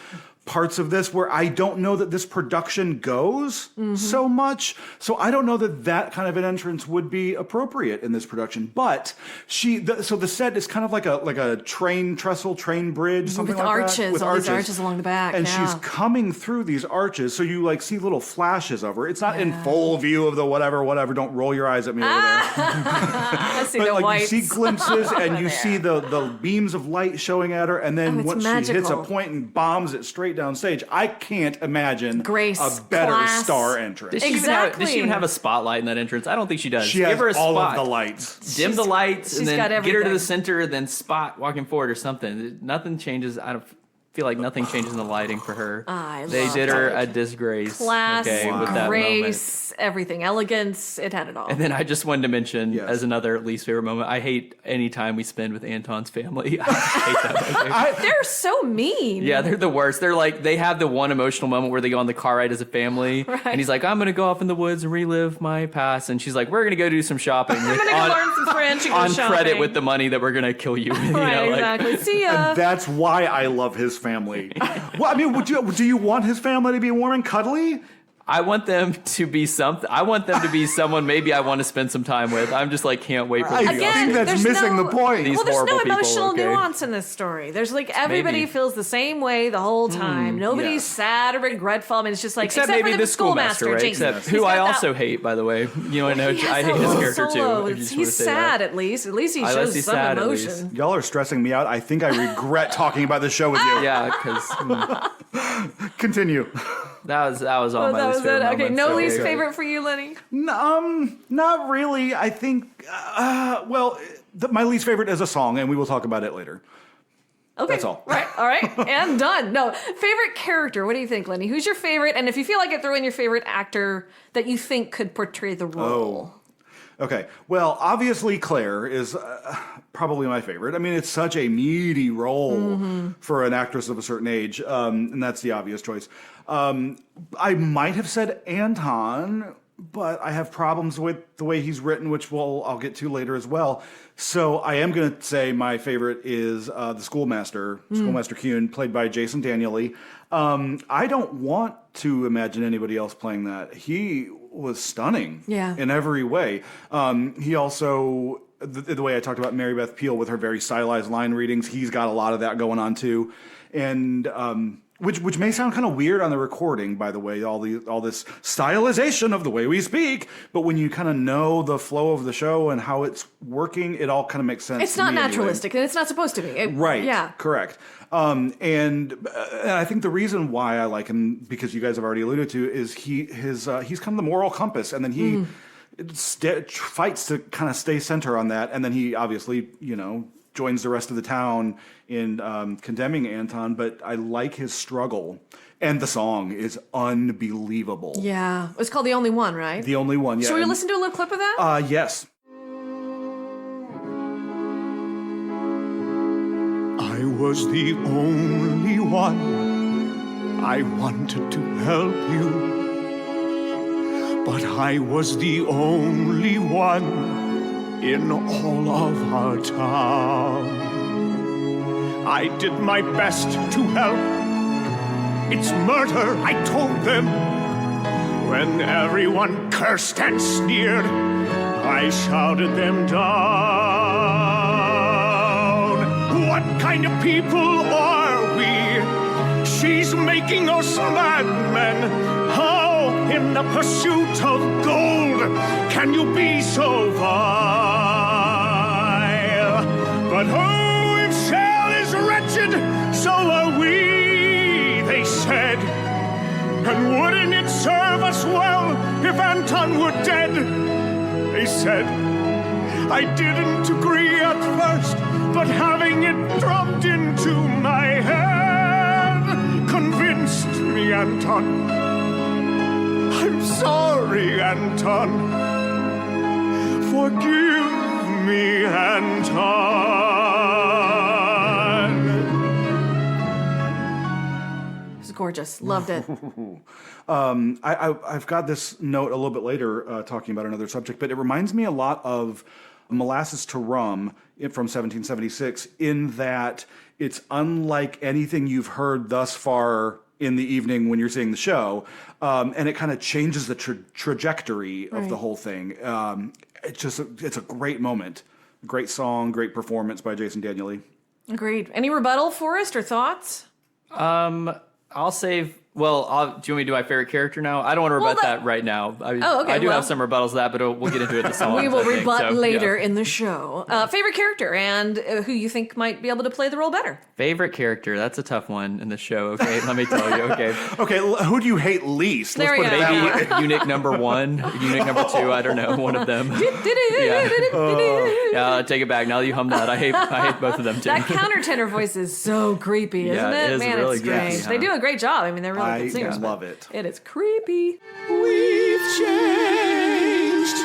parts of this where I don't know that this production goes so much. So I don't know that kind of an entrance would be appropriate in this production. But so the set is kind of like a train trestle, train bridge, something with like arches, that. With all arches. these arches along the back. And she's coming through these arches, so you like see little flashes of her. It's not in full view of the whatever. Don't roll your eyes at me over there. I see but the like whites. you see glimpses and you see the beams of light showing at her, and then once she hits a point and bombs it straight down stage, I can't imagine grace, a better class. star entrance. Does she even have a spotlight in that entrance? I don't think she does. She Give has her a all spot. of the lights. Dim the lights and she's then got get her to everything. the center, then spot walking forward or something. Nothing changes. I don't feel like nothing changes in the lighting for her. They did her a disgrace. Class, with that grace, everything, elegance. It had it all. And then I just wanted to mention as another least favorite moment. I hate any time we spend with Anton's family. I hate that. They're so mean. Yeah, they're the worst. They're like, they have the one emotional moment where they go on the car ride as a family. Right. And he's like, I'm going to go off in the woods and relive my past. And she's like, we're going to go do some shopping. I'm going to go learn some French and go on shopping. credit with the money that we're going to kill you with. Right, exactly. See ya. And that's why I love his family. Well, I mean, do you want his family to be warm and cuddly? I want them to be something. I want them to be someone maybe I want to spend some time with. I'm just like, can't wait for them to I think that's missing the point. These Well, there's no horrible emotional people, okay? nuance in this story. There's like everybody Maybe. feels the same way the whole time. Nobody's sad or regretful. I mean, it's just like Except for maybe the schoolmaster, right? Jason. Except He's who got I that- also hate, by the way. You know, I know He has I hate that his whole character solo. too. if you just He's want to say sad that. at least. At least he At shows least he's some sad, at emotion. least. Y'all are stressing me out. I think I regret talking about this show with you. Yeah, because Continue. That was all Oh, my that least was favorite it. Okay, moments, no so- least favorite for you, Lenny? Not really. I think, my least favorite is a song, and we will talk about it later. Okay. That's all. Right. All right. And done. No. Favorite character. What do you think, Lenny? Who's your favorite? And if you feel like it, throw in your favorite actor that you think could portray the role. Okay. Well, obviously Claire is probably my favorite. I mean, it's such a meaty role for an actress of a certain age, and that's the obvious choice. I might have said Anton, but I have problems with the way he's written, which I'll get to later as well. So I am going to say my favorite is the Schoolmaster Kuhn, played by Jason Danieli. I don't want to imagine anybody else playing that. He was stunning in every way. He also, the way I talked about Mary Beth Peil with her very stylized line readings, he's got a lot of that going on too. And which may sound kind of weird on the recording, by the way, all this stylization of the way we speak, but when you kind of know the flow of the show and how it's working, it all kind of makes sense. It's not naturalistic, and it's not supposed to be. Right. Yeah. Correct. And I think the reason why I like him, because you guys have already alluded to, is he's kind of the moral compass, and then he fights to kind of stay center on that, and then he obviously, joins the rest of the town in condemning Anton, but I like his struggle. And the song is unbelievable. Yeah. It's called The Only One, right? The Only One, yeah. Should we listen to a little clip of that? Yes. I was the only one. I wanted to help you, but I was the only one in all of our town. I did my best to help. It's murder, I told them. When everyone cursed and sneered, I shouted them down. What kind of people are we? She's making us madmen. How, in the pursuit of gold, can you be so vile? But oh, if Schell is wretched, so are we, they said. And wouldn't it serve us well if Anton were dead? They said. I didn't agree at first, but having it drummed into my head convinced me, Anton. I'm sorry, Anton. Forgive me, Anton. It's gorgeous. Loved it. I've got this note a little bit later talking about another subject, but it reminds me a lot of Molasses to Rum from 1776 in that it's unlike anything you've heard thus far in the evening when you're seeing the show, and it kind of changes the trajectory of the whole thing. It's a great moment. Great song, great performance by Jason Danieli. Agreed. Any rebuttal, Forrest, or thoughts? I'll save. Well, do you want me to do my favorite character now? I don't want to rebut that right now. I do have some rebuttals to that, but we'll get into it in the song. We will rebut later in the show. Favorite character and who you think might be able to play the role better? Favorite character? That's a tough one in the show. Okay, let me tell you. Okay. Okay, who do you hate least? There Let's put it that way. Maybe eunuch number 1, eunuch number 2. I don't know, one of them. Yeah, take it back. Now that you hum that, I hate both of them too. That countertenor voice is so creepy, isn't it? It is Man, really it's strange. good. They do a great job. I mean, they're really good singers. I love it. It is creepy. We've changed.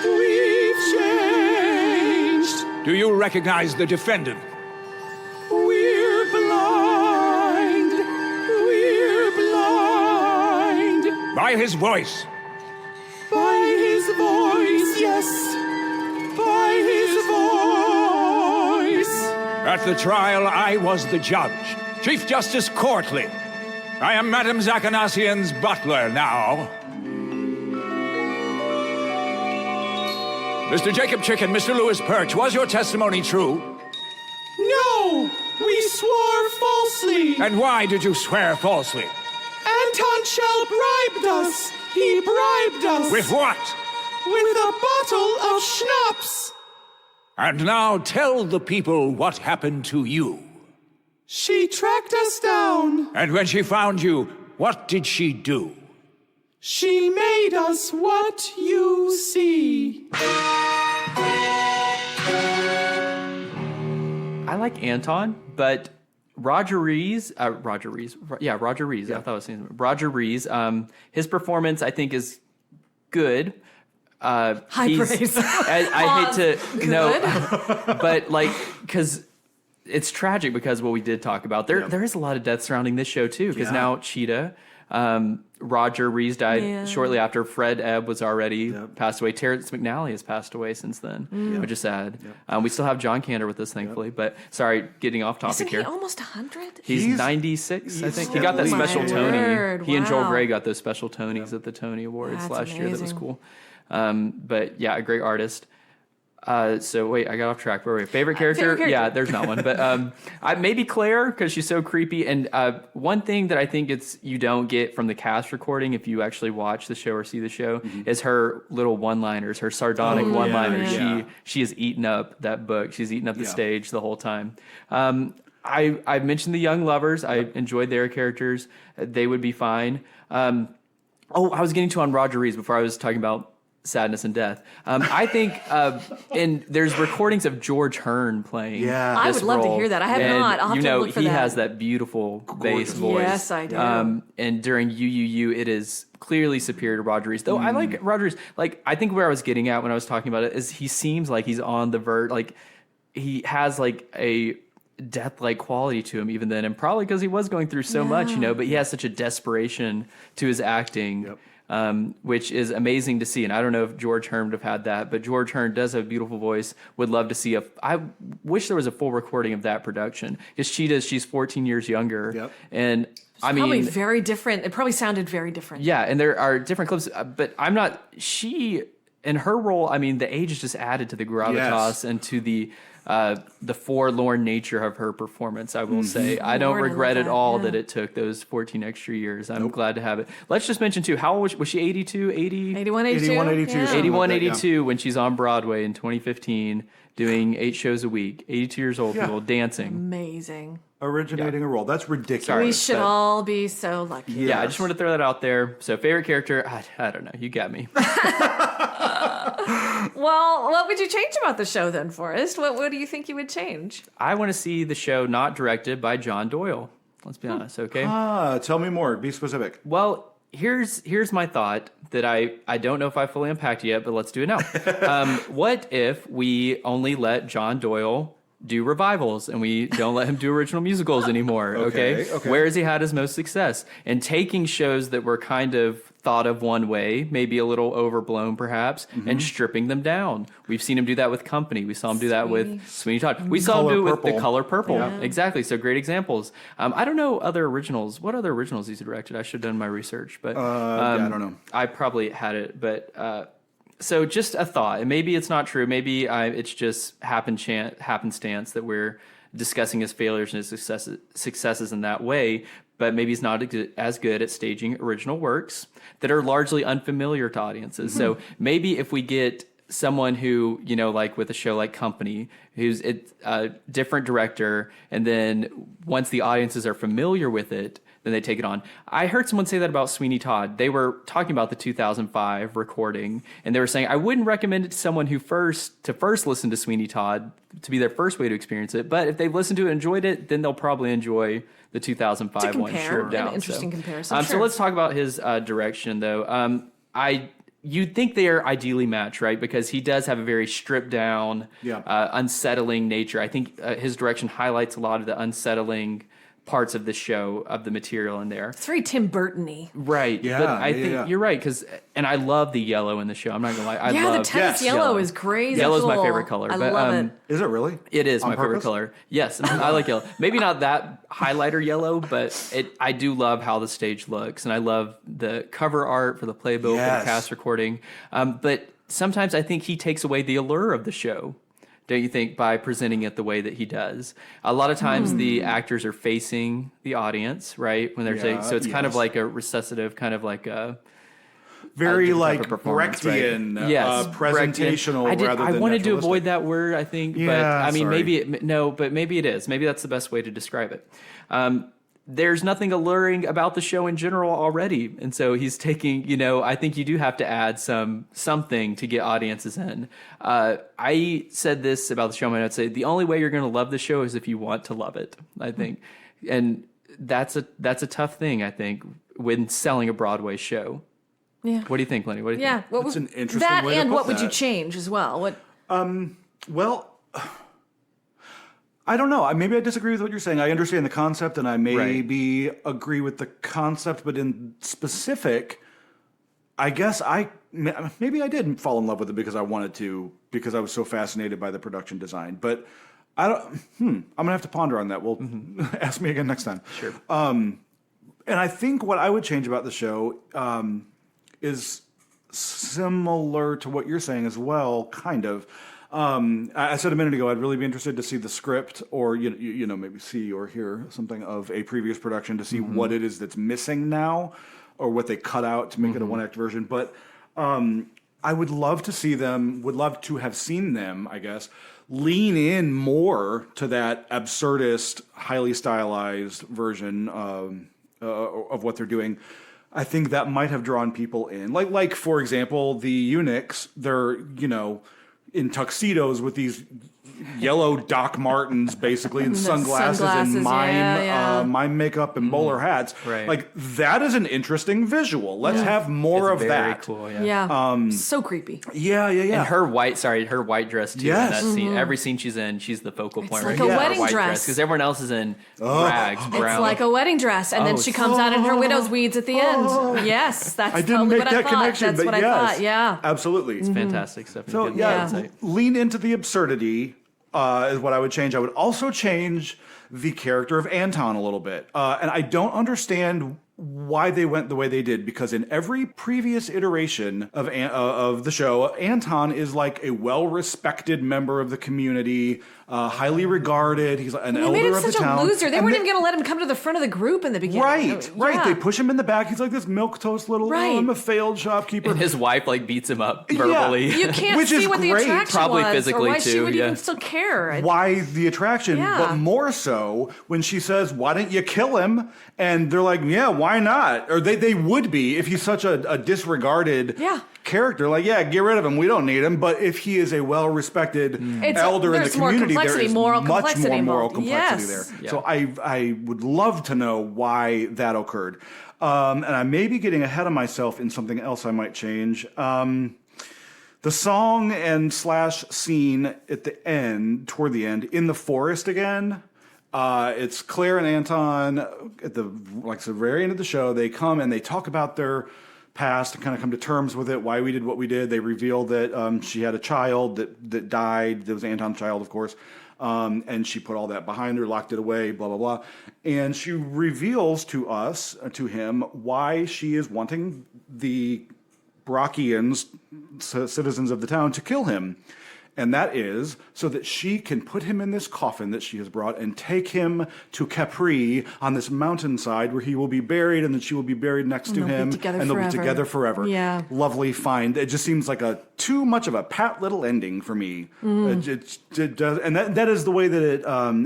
We've changed. Do you recognize the defendant? We're blind. We're blind. By his voice. By his voice, yes. By his voice. At the trial, I was the judge. Chief Justice Courtley. I am Madame Zachanassian's butler now. Mr. Jacob Chicken, Mr. Lewis Perch, was your testimony true? No, we swore falsely. And why did you swear falsely? Anton Schell bribed us. He bribed us. With what? With a bottle of schnapps. And now tell the people what happened to you. She tracked us down. And when she found you, What did she do? She made us what you see. I like Anton, but Roger Rees. I thought I was saying Roger Rees. His performance, I think, is good. High praise. I hate to but like because it's tragic because what we did talk about there is a lot of death surrounding this show too because now Cheetah. Roger Rees died shortly after. Fred Ebb was already passed away. Terrence McNally has passed away since then, which is sad. We still have John Kander with us, thankfully. But sorry, getting off topic here. Isn't he almost 100? He's 96, I think. He got that special Tony. He and Joel Grey got those special Tonys at the Tony Awards last year. That was cool. But yeah, a great artist. So wait, I got off track. Where were we? Favorite character? Yeah, there's not one, but maybe Claire because she's so creepy. And one thing that I think you don't get from the cast recording if you actually watch the show or see the show is her little one-liners, her sardonic one-liners. Yeah. She has eaten up that book. She's eaten up the stage the whole time. I mentioned the young lovers. I enjoyed their characters. They would be fine. I was getting to on Roger Rees before I was talking about sadness and death. I think, and there's recordings of George Hearn playing. Yeah, I would love to hear that. I have not. I'll have to look for he that. has that beautiful bass voice. Yes, I do. And during UUU, it is clearly superior to Roger Rees. Though I like Roger Rees. Like I think where I was getting at when I was talking about it is he seems like he's on the verge. Like he has like a death-like quality to him even then, and probably because he was going through so much, but he has such a desperation to his acting. Which is amazing to see. And I don't know if George Hearn would have had that, but George Hearn does have a beautiful voice. Would love to see I wish there was a full recording of that production. Because she's 14 years younger. And I mean, probably very different. It probably sounded very different. Yeah, and there are different clips, but I'm not, in her role, I mean, the age is just added to the gravitas and to the forlorn nature of her performance, I will say. I don't regret at all that it took those 14 extra years. I'm glad to have it. Let's just mention, too, how old was she? 82? 80? 81, 82? 81, 82 when she's on Broadway in 2015 doing 8 shows a week. 82 years old, people, dancing. Amazing. Originating a role. That's ridiculous. We should all be so lucky. Yeah, I just want to throw that out there. So favorite character, I don't know. You got me. Well, what would you change about the show then, Forrest? What do you think you would change? I want to see the show not directed by John Doyle. Let's be honest, okay? Tell me more. Be specific. Well, here's my thought that I don't know if I fully unpacked yet, but let's do it now. What if we only let John Doyle do revivals and we don't let him do original musicals anymore? Okay. Where has he had his most success? And taking shows that were kind of thought of one way, maybe a little overblown perhaps, and stripping them down. We've seen him do that with Company. We saw him do that with Sweeney Todd. We saw him do it with The Color Purple. Yeah. Exactly. So great examples. I don't know other originals. What other originals he's directed? I should have done my research, but I don't know. I probably had it, but so just a thought. And maybe it's not true. Maybe it's just happenstance that we're discussing his failures and his successes in that way. But maybe he's not as good at staging original works that are largely unfamiliar to audiences. So maybe if we get someone who, like with a show like Company, who's a different director, and then once the audiences are familiar with it, then they take it on. I heard someone say that about Sweeney Todd. They were talking about the 2005 recording, and they were saying, I wouldn't recommend it to someone who first listen to Sweeney Todd to be their first way to experience it. But if they've listened to it and enjoyed it, then they'll probably enjoy the 2005 one. Sure, an interesting comparison. So let's talk about his direction, though. You'd think they are ideally matched, right? Because he does have a very stripped down, unsettling nature. I think his direction highlights a lot of the unsettling parts of the show, of the material in there. It's very Tim Burton-y. Right. Yeah, but I think you're right, and I love the yellow in the show. I'm not going to lie. The tennis yellow is crazy. Yellow's my favorite color. I love it. Is it really? It is my favorite color. Yes, I like yellow. Maybe not that highlighter yellow, but I do love how the stage looks, and I love the cover art for the playbill, for the cast recording. But sometimes I think he takes away the allure of the show. Don't you think, by presenting it the way that he does? A lot of times the actors are facing the audience, right? When they're saying, so it's kind of like a recitative, kind of like a very like Brechtian, right? presentational. I wanted to avoid that word, I think, but I mean, maybe it is. Maybe that's the best way to describe it. there's nothing alluring about the show in general already. And so he's taking, I think you do have to add something to get audiences in. I said this about the show, and I'd say the only way you're going to love the show is if you want to love it, I think. And that's a tough thing, I think, when selling a Broadway show. Yeah. What do you think, Lenny? What do you think? What That's was an interesting that, way to and put what would that. you change as well? Well, I don't know. Maybe I disagree with what you're saying. I understand the concept, and I maybe agree with the concept, but in specific, I guess maybe I did fall in love with it because I wanted to, because I was so fascinated by the production design. But I don't. I'm gonna have to ponder on that. Well, ask me again next time. Sure. And I think what I would change about the show is similar to what you're saying as well, kind of. I said a minute ago I'd really be interested to see the script, or maybe see or hear something of a previous production to see what it is that's missing now, or what they cut out to make it a one-act version. But I would love to see them. Would love to have seen them, I guess, lean in more to that absurdist, highly stylized version of what they're doing. I think that might have drawn people in. Like for example, the eunuchs. They're in tuxedos with these yellow Doc Martens, basically, and sunglasses and mime makeup and bowler hats. Right. Like, that is an interesting visual. Let's have more It's of very that. cool, So creepy. Yeah. And her white dress too. Yes. In that scene, every scene she's in, she's the focal point. like a wedding dress. Because everyone else is in rags, brown. It's like a wedding dress, and then she comes out in her widow's weeds at the end. Yes, that's I didn't totally make what I that thought. connection, That's but what I yes, thought. Yeah. absolutely. It's fantastic stuff. So lean into the absurdity is what I would change. I would also change the character of Anton a little bit, and I don't understand why they went the way they did, because in every previous iteration of the show, Anton is like a well-respected member of the community, highly regarded. He's an elder made him of the such town. a loser. They weren't even going to let him come to the front of the group in the beginning. Right. Yeah. They push him in the back. He's like this milquetoast little, Right. I'm a failed shopkeeper. And his wife beats him up verbally. You can't Which see is what the great. attraction Probably was, physically, or why she too, would yeah. even still care. Why the attraction, Yeah. but more so when she says, why didn't you kill him? And they're like, yeah, why not? Or they would be if he's such a disregarded character. Like, yeah, get rid of him. We don't need him. But if he is a well-respected elder in the there's more community, there complexity, is moral much more complexity moral involved. complexity Yes. there. Yeah. So I would love to know why that occurred. And I may be getting ahead of myself in something else I might change. The song and / scene at the end, toward the end, in the forest again. It's Claire and Anton at the very end of the show. They come and they talk about their past and kind of come to terms with it, why we did what we did. They reveal that she had a child that died. That was Anton's child, of course. And she put all that behind her, locked it away, blah, blah, blah. And she reveals to him, why she is wanting the Brockians, citizens of the town, to kill him. And that is so that she can put him in this coffin that she has brought and take him to Capri on this mountainside where he will be buried, and then she will be buried next to him. And they'll be together forever. Yeah. Lovely find. It just seems like too much of a pat little ending for me. It does, and that is the way that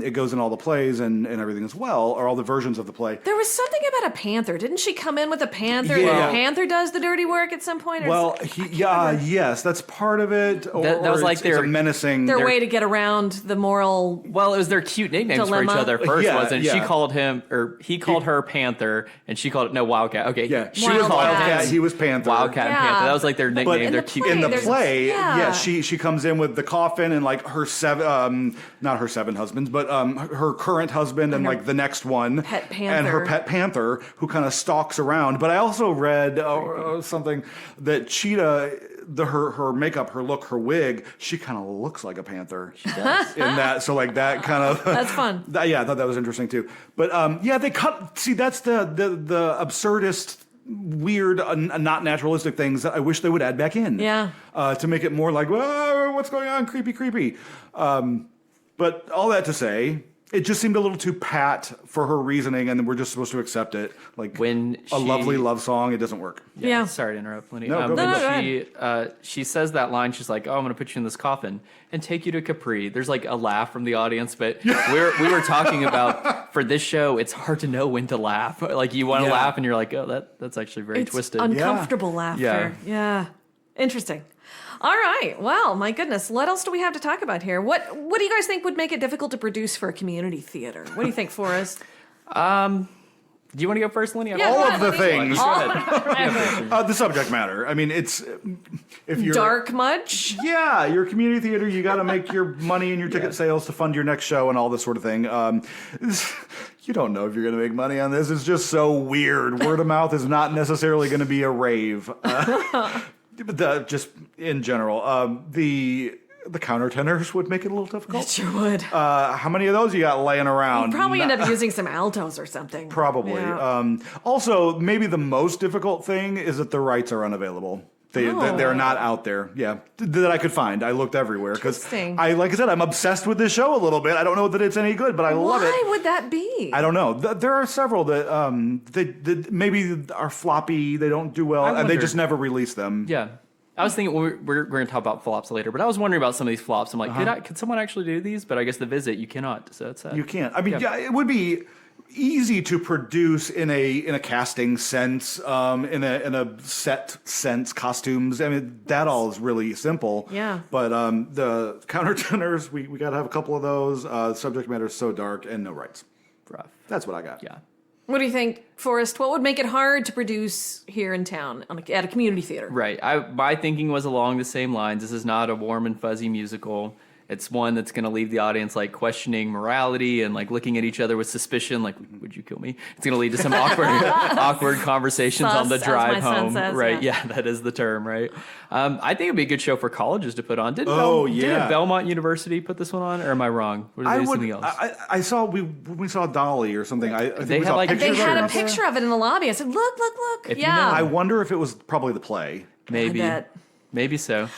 it goes in all the plays and everything as well, or all the versions of the play. There was something about a panther. Didn't she come in with a panther? Yeah. And the panther does the dirty work at some point? Well, yes, that's part of it. That was like it's a menacing. Their way to get around the moral. Well, it was their cute nicknames dilemma. for each other first, Yeah, wasn't it? yeah. She called him, or he called her Panther, and she called it Wildcat. Okay, Yeah, she Wildcat. was Wildcat. He was Panther. Wildcat and Yeah. Panther. That was like their But nickname. in They're the cute. play, in the there's- play, yeah. she comes in with the coffin and like her not her 7 husbands, but her current husband and like the next one, pet and her panther. pet panther, who kind of stalks around. But I also read something that Cheetah, her makeup, her look, her wig, she kind of looks like a panther. She does. In that, so like that kind of That's fun. Yeah, I thought that was interesting too. But they cut. See, that's the absurdist, weird, not naturalistic things that I wish they would add back in. Yeah. To make it more like, whoa, what's going on? Creepy. But all that to say, it just seemed a little too pat for her reasoning, and we're just supposed to accept it. Like when a lovely love song, it doesn't work. Yeah. Sorry to interrupt, Lenny. No, go when she says that line, she's like, "Oh, I'm going to put you in this coffin and take you to Capri." There's like a laugh from the audience, but we were talking about for this show, it's hard to know when to laugh. Like you want to laugh, and you're like, "Oh, that's actually very twisted." Uncomfortable laughter. Yeah. Interesting. All right. Well, my goodness. What else do we have to talk about here? What do you guys think would make it difficult to produce for a community theater? What do you think, Forrest? Do you want to go first, Lenny? All of the things. The subject matter. I mean, it's if you're dark much. Yeah, you're a community theater. You got to make your money and your ticket sales to fund your next show and all this sort of thing. You don't know if you're going to make money on this. It's just so weird. Word of mouth is not necessarily going to be a rave. Just in general, the countertenors would make it a little difficult. It sure would. How many of those you got laying around? You'd probably end up using some altos or something. Probably. Yeah. Also, maybe the most difficult thing is that the rights are unavailable. They're not out there. Yeah, that I could find. I looked everywhere because like I said, I'm obsessed with this show a little bit. I don't know that it's any good, but I love it. Why would that be? I don't know. There are several that they maybe are floppy. They don't do well, and they just never release them. Yeah. I was thinking we're going to talk about flops later, but I was wondering about some of these flops. I'm like, could someone actually do these? But I guess The Visit you cannot. So it's you can't. I mean, it would be easy to produce in a casting sense, in a set sense, costumes. I mean, that all is really simple. Yeah. But the countertenors, we got to have a couple of those. Subject matter is so dark and no rights. Rough. That's what I got. Yeah. What do you think, Forrest? What would make it hard to produce here in town at a community theater? Right. My thinking was along the same lines. This is not a warm and fuzzy musical. It's one that's going to leave the audience like questioning morality and like looking at each other with suspicion, like, would you kill me? It's going to lead to some awkward conversations on the drive home. Right. Yeah, that is the term, right? I think it'd be a good show for colleges to put on. Didn't Belmont University put this one on, or am I wrong? Or did they do something else? I saw we saw Dolly or something. I think they we had saw like they had a picture of it in the lobby. I said, look. Yeah. I wonder if it was probably the play. Maybe. I bet. Maybe so.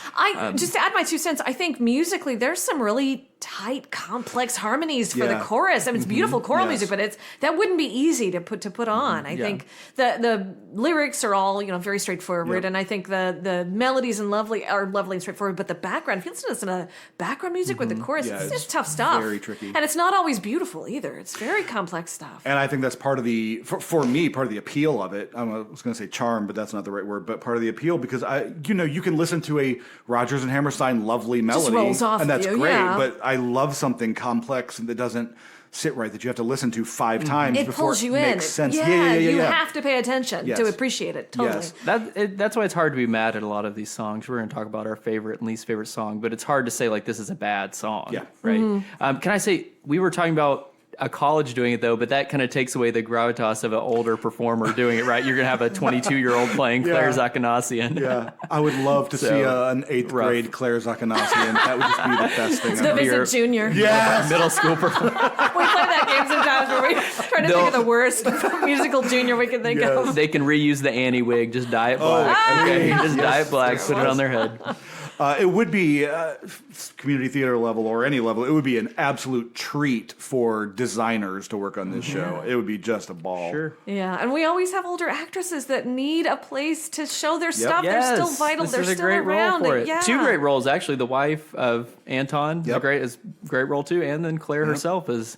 Just to add my 2 cents, I think musically there's some really tight, complex harmonies for the chorus. I mean, it's beautiful choral music, but that wouldn't be easy to put on. I think the lyrics are all very straightforward, and I think the melodies are lovely and straightforward. But the background, if you listen to the background music with the chorus, it's tough stuff. Very tricky, and it's not always beautiful either. It's very complex stuff. And I think that's part of for me, part of the appeal of it. I was going to say charm, but that's not the right word. But part of the appeal because you can listen to a Rodgers and Hammerstein lovely melody, and that's great. But I love something complex and that doesn't sit right, that you have to listen to 5 times before it makes sense. Yeah, you have to pay attention to appreciate it. Totally. Yes. That's why it's hard to be mad at a lot of these songs. We're going to talk about our favorite and least favorite song, but it's hard to say like this is a bad song. Yeah. Right. Can I say we were talking about a college doing it though, but that kind of takes away the gravitas of an older performer doing it, right? You're going to have a 22-year-old playing Claire Zachanassian. Yeah, I would love to see an 8th grade Claire Zachanassian. That would just be the best thing. The Visit Junior. Yes. Middle school performer. We play that game sometimes where we try to think of the worst musical junior we can think of. They can reuse the Annie wig, just dye it black. Dye it black, put it on their head. It would be community theater level or any level. It would be an absolute treat for designers to work on this show. It would be just a ball. Sure. Yeah, and we always have older actresses that need a place to show their stuff. Yes. They're still vital. This They're is a still great around. role for it. 2 great roles actually. The wife of Anton is a great role too, and then Claire herself is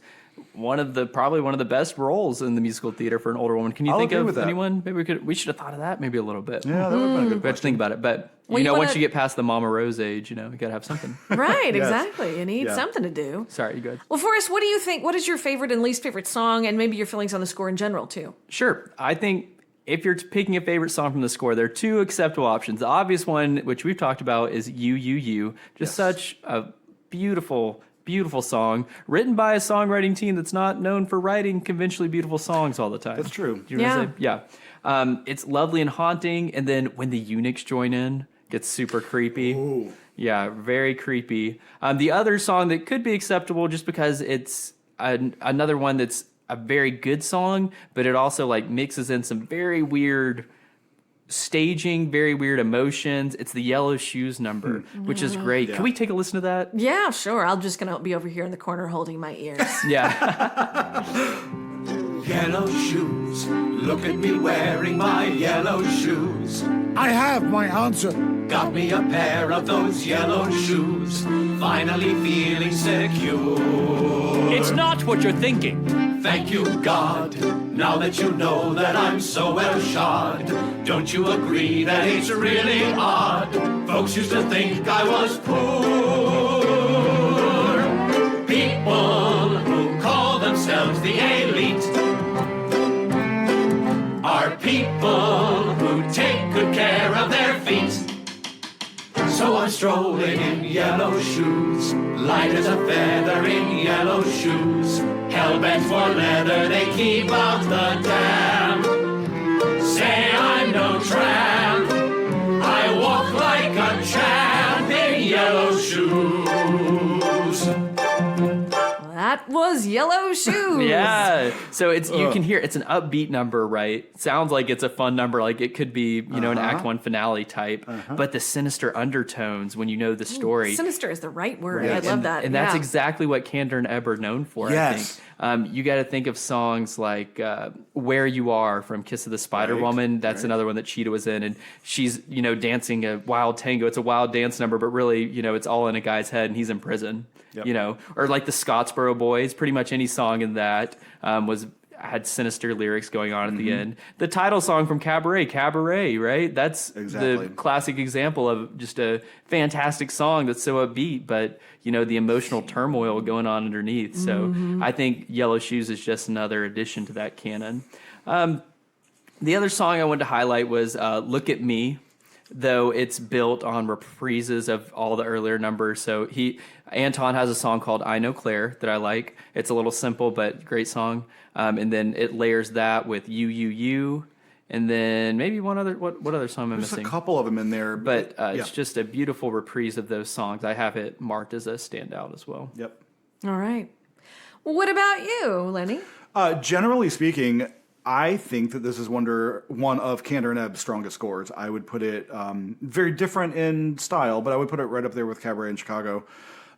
probably one of the best roles in the musical theater for an older woman. Can you think of anyone? Maybe we should have thought of that maybe a little bit. Yeah, that would have been a good question. We have to think about it, but once you get past the Mama Rose age, you got to have something. Right, exactly. You need something to do. Sorry, you go ahead. Well, Forrest, what do you think? What is your favorite and least favorite song, and maybe your feelings on the score in general too? Sure, I think if you're picking a favorite song from the score, there are 2 acceptable options. The obvious one, which we've talked about, is You. Just such a beautiful song written by a songwriting team that's not known for writing conventionally beautiful songs all the time. That's true. It's lovely and haunting, and then when the eunuchs join in, gets super creepy. Ooh. Yeah, very creepy. The other song that could be acceptable just because it's another one that's a very good song, but it also like mixes in some very weird staging, very weird emotions. It's the Yellow Shoes number, which is great. Yeah. Can we take a listen to that? Yeah, sure. I'm just going to be over here in the corner holding my ears. Yeah. Yellow shoes, look at me wearing my yellow shoes. I have my answer. Got me a pair of those yellow shoes, finally feeling secure. It's not what you're thinking. Thank you, God, now that you know that I'm so well shod. Don't you agree that it's really odd? Folks used to think I was poor. People who call themselves the elite are people who take good care of their feet. So I'm strolling in yellow shoes, light as a feather in yellow shoes. Hell-bent for leather, they keep out the damn. Say I'm no tramp, I walk like a champ in yellow shoes. That was Yellow Shoes. Yeah. So it's you can hear it's an upbeat number, right? Sounds like it's a fun number, like it could be, an Act 1 finale type. But the sinister undertones when you know the story. Sinister is the right word. Right. I love that. And that's exactly what Kander and Ebb are known for, Yes. I think. You got to think of songs like Where You Are from Kiss of the Spider Woman. That's another one that Cheetah was in. And she's, dancing a wild tango. It's a wild dance number, but really, it's all in a guy's head and he's in prison. Yep. Or like the Scottsboro Boys. Pretty much any song in that had sinister lyrics going on at the end. The title song from Cabaret, right? That's the classic example of just a fantastic song that's so upbeat, but the emotional turmoil going on underneath. So I think Yellow Shoes is just another addition to that canon. The other song I wanted to highlight was Look at Me, though it's built on reprises of all the earlier numbers. So Anton has a song called I Know Claire that I like. It's a little simple, but great song. And then it layers that with You, and then maybe one other, what other song am I missing? There's a couple of them in there. But it's just a beautiful reprise of those songs. I have it marked as a standout as well. Yep. All right. Well, what about you, Lenny? Generally speaking, I think that this is one of Kander and Ebb's strongest scores. I would put it very different in style, but I would put it right up there with Cabaret in Chicago.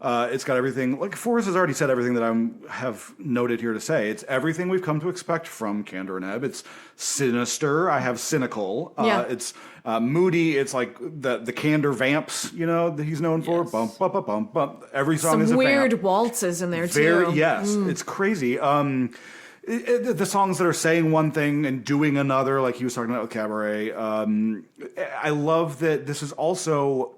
It's got everything, like Forrest has already said everything that I have noted here to say. It's everything we've come to expect from Kander and Ebb. It's sinister. I have cynical. It's moody. It's like the Kander vamps, that he's known for. Bump, bump, bump, bump, bump. Every song is a vamp. Some weird waltzes in there, too. Yes, it's crazy. The songs that are saying one thing and doing another, like he was talking about with Cabaret. I love that this is also,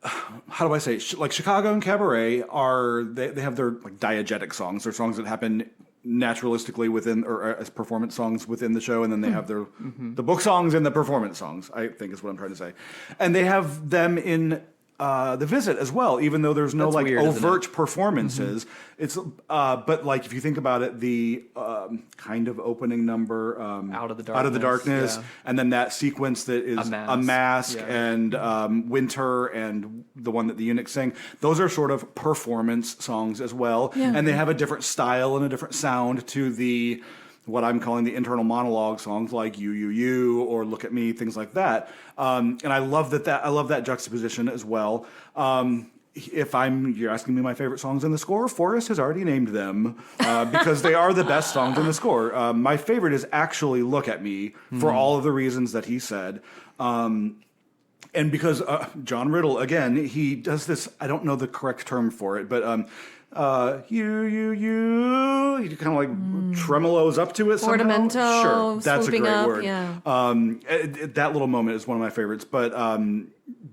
how do I say, like Chicago and Cabaret they have their like diegetic songs. They're songs that happen naturalistically within, or as performance songs within the show, and then they have their the book songs and the performance songs, I think is what I'm trying to say. And they have them in The Visit as well, even though there's no weird, overt performances. It's but like if you think about it, the kind of opening number, Out of the Darkness, and then that sequence that is a mask and Winter and the one that the eunuchs sing, those are sort of performance songs as well, and they have a different style and a different sound to what I'm calling the internal monologue songs, like You, or Look at Me, things like that. And I love that juxtaposition as well. You're asking me my favorite songs in the score, Forrest has already named them because they are the best songs in the score. My favorite is actually Look at Me for all of the reasons that he said. And because John Riddle, again, he does this, I don't know the correct term for it, but he kind of like tremolos up to it somehow. Ornamental, sure, that's a great up, word. Yeah. That little moment is one of my favorites, but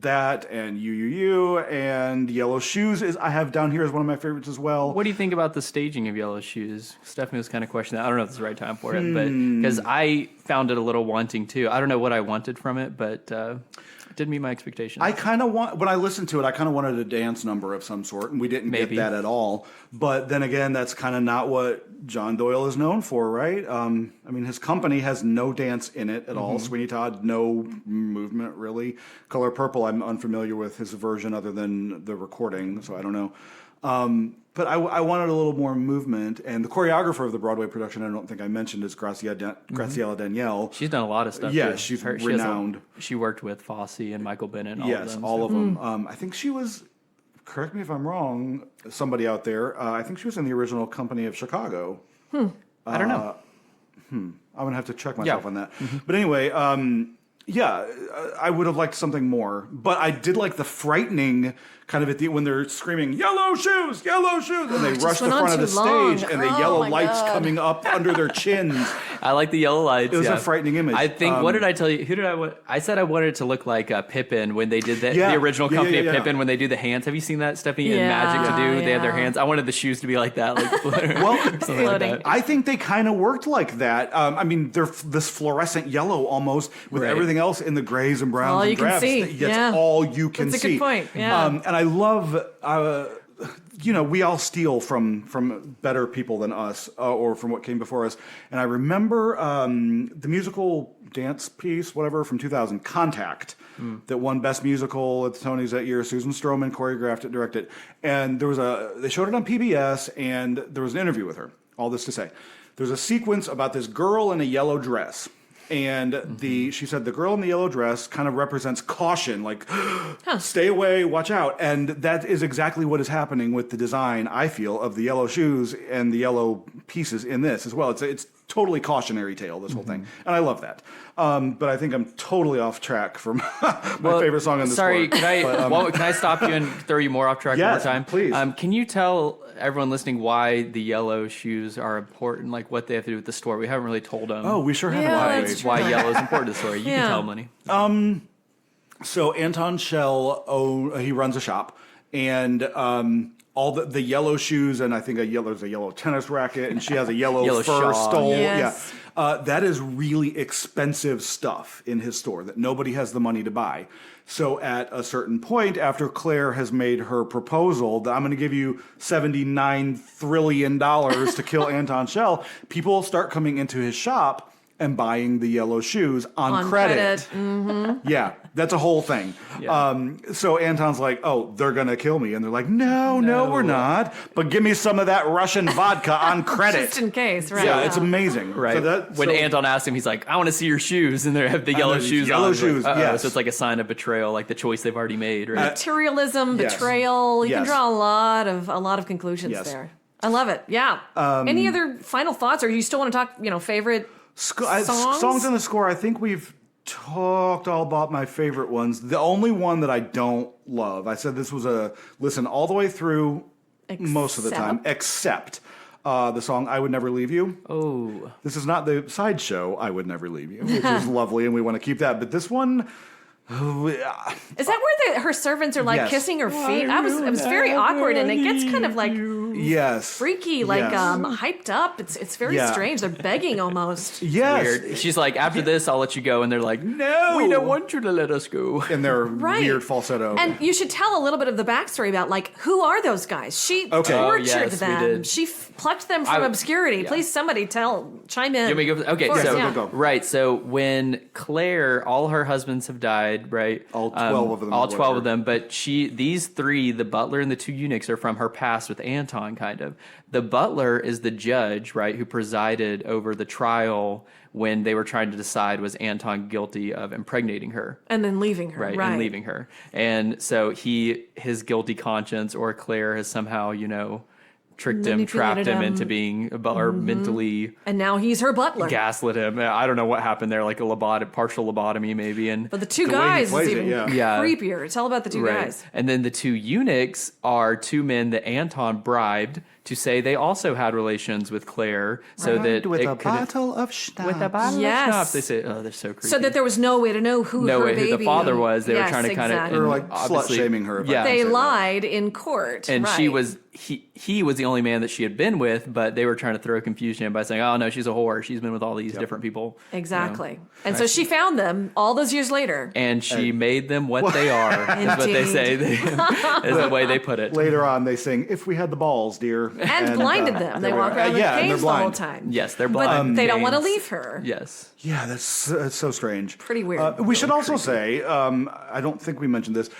that and You and Yellow Shoes I have down here as one of my favorites as well. What do you think about the staging of Yellow Shoes? Stephanie was kind of questioning that. I don't know if it's the right time for it, but because I found it a little wanting too. I don't know what I wanted from it, but it didn't meet my expectations. I kind of when I listened to it, I kind of wanted a dance number of some sort, and we didn't get that at all. But then again, that's kind of not what John Doyle is known for, right? I mean, his company has no dance in it at all. Sweeney Todd, no movement really. Color Purple, I'm unfamiliar with his version other than the recording, so I don't know. But I wanted a little more movement, and the choreographer of the Broadway production, I don't think I mentioned, is Graciela Danielle. She's done a lot of stuff. Yeah, too. she's renowned. She worked with Fosse and Michael Bennett. And all of them. I think she was. Correct me if I'm wrong. Somebody out there. I think she was in the original Company of Chicago. I don't know. I'm gonna have to check myself on that. But anyway, I would have liked something more. But I did like the frightening kind of when they're screaming yellow shoes, and they rush the front of the stage, and the yellow lights coming up under their chins. I like the yellow lights. It was a frightening image. I think. What did I tell you? Who did I want? I said I wanted it to look like Pippin when they did the original Company of Pippin when they do the hands. Have you seen that, Stephanie? In Magic to Do, they have their hands. I wanted the shoes to be like that, like floating. Like I think they kind of worked like that. I mean, they're this fluorescent yellow almost with everything else in the grays and browns and drabs. That's all you can see. That's a good point. Yeah. And I love. We all steal from better people than us, or from what came before us. And I remember the musical dance piece, whatever, from 2000, Contact, that won Best Musical at the Tonys that year. Susan Stroman choreographed it, directed it. And they showed it on PBS, and there was an interview with her. All this to say, there's a sequence about this girl in a yellow dress. And she said the girl in the yellow dress kind of represents caution, like stay away, watch out. And that is exactly what is happening with the design, I feel, of the yellow shoes and the yellow pieces in this as well. It's totally cautionary tale, this whole thing. And I love that. But I think I'm totally off track from my favorite song on this Sorry, board. can I stop you and throw you more off track one more time? Please. Can you tell everyone listening why the yellow shoes are important, like what they have to do with the story? We haven't really told them. Oh, we sure haven't. Why yellow is important to the story. You can tell them, Lenny. So Anton Schell, he runs a shop, and all the yellow shoes, and I think there's a yellow tennis racket, and she has a yellow fur shawl. stole. Yes. Yeah, that is really expensive stuff in his store that nobody has the money to buy. So at a certain point, after Claire has made her proposal that I'm going to give you $79 trillion to kill Anton Schell, people start coming into his shop and buying the yellow shoes on credit. Yeah, that's a whole thing. Yeah. So Anton's like, oh, they're going to kill me. And they're like, no, we're not. But give me some of that Russian vodka on credit. Just in case, right? Yeah, it's amazing. Right. When Anton asked him, he's like, I want to see your shoes. And they have the yellow shoes on. Yellow shoes, yes. So it's like a sign of betrayal, like the choice they've already made. Right? Materialism, betrayal. You can draw a lot of conclusions there. I love it. Yeah. Any other final thoughts, or do you still want to talk, favorite songs in the score? I think we've talked all about my favorite ones. The only one that I don't love, I said this was a listen all the way through most of the time, except the song "I Would Never Leave You." Oh, this is not the sideshow "I Would Never Leave You," which is lovely, and we want to keep that. But this one. Is that where her servants are like kissing her feet? It was very awkward, and it gets kind of like freaky, like hyped up. It's very strange. They're begging almost. Weird. She's like, after this, I'll let you go, and they're like, no, we don't want you to let us go. In their weird falsetto. And you should tell a little bit of the backstory about who are those guys? She tortured them. She plucked them from obscurity. Please, somebody chime in. Go. Right. So when Claire, all her husbands have died. Right, all 12 of them. All 12 of them, but these three, the butler and the two eunuchs, are from her past with Anton. Kind of, the butler is the judge, right, who presided over the trial when they were trying to decide was Anton guilty of impregnating her and then leaving her, right, and leaving her, and so his guilty conscience, or Claire has somehow, tricked him, trapped him into being a butler mentally. And now he's her butler. Gaslit him. I don't know what happened there, like a partial lobotomy maybe. But the two guys is even creepier. Tell about the two guys. And then the two eunuchs are two men that Anton bribed to say they also had relations with Claire, so that with a bottle of schnapps. With a bottle of schnapps. They say, oh, they're so creepy. So that there was no way to know who the father was. They were trying to kind of... They were like slut-shaming her. Yeah. They lied in court. And she was... He was the only man that she had been with, but they were trying to throw confusion in by saying, oh, no, she's a whore. She's been with all these different people. Exactly. And so she found them all those years later. And she made them what they are, is what they say. Is the way they put it. Later on, they sing, if we had the balls, dear. And blinded them. They walk around with canes the whole time. Yes, they're blind. But they don't want to leave her. Yes. Yeah, that's so strange. Pretty weird. We should also say, I don't think we mentioned this,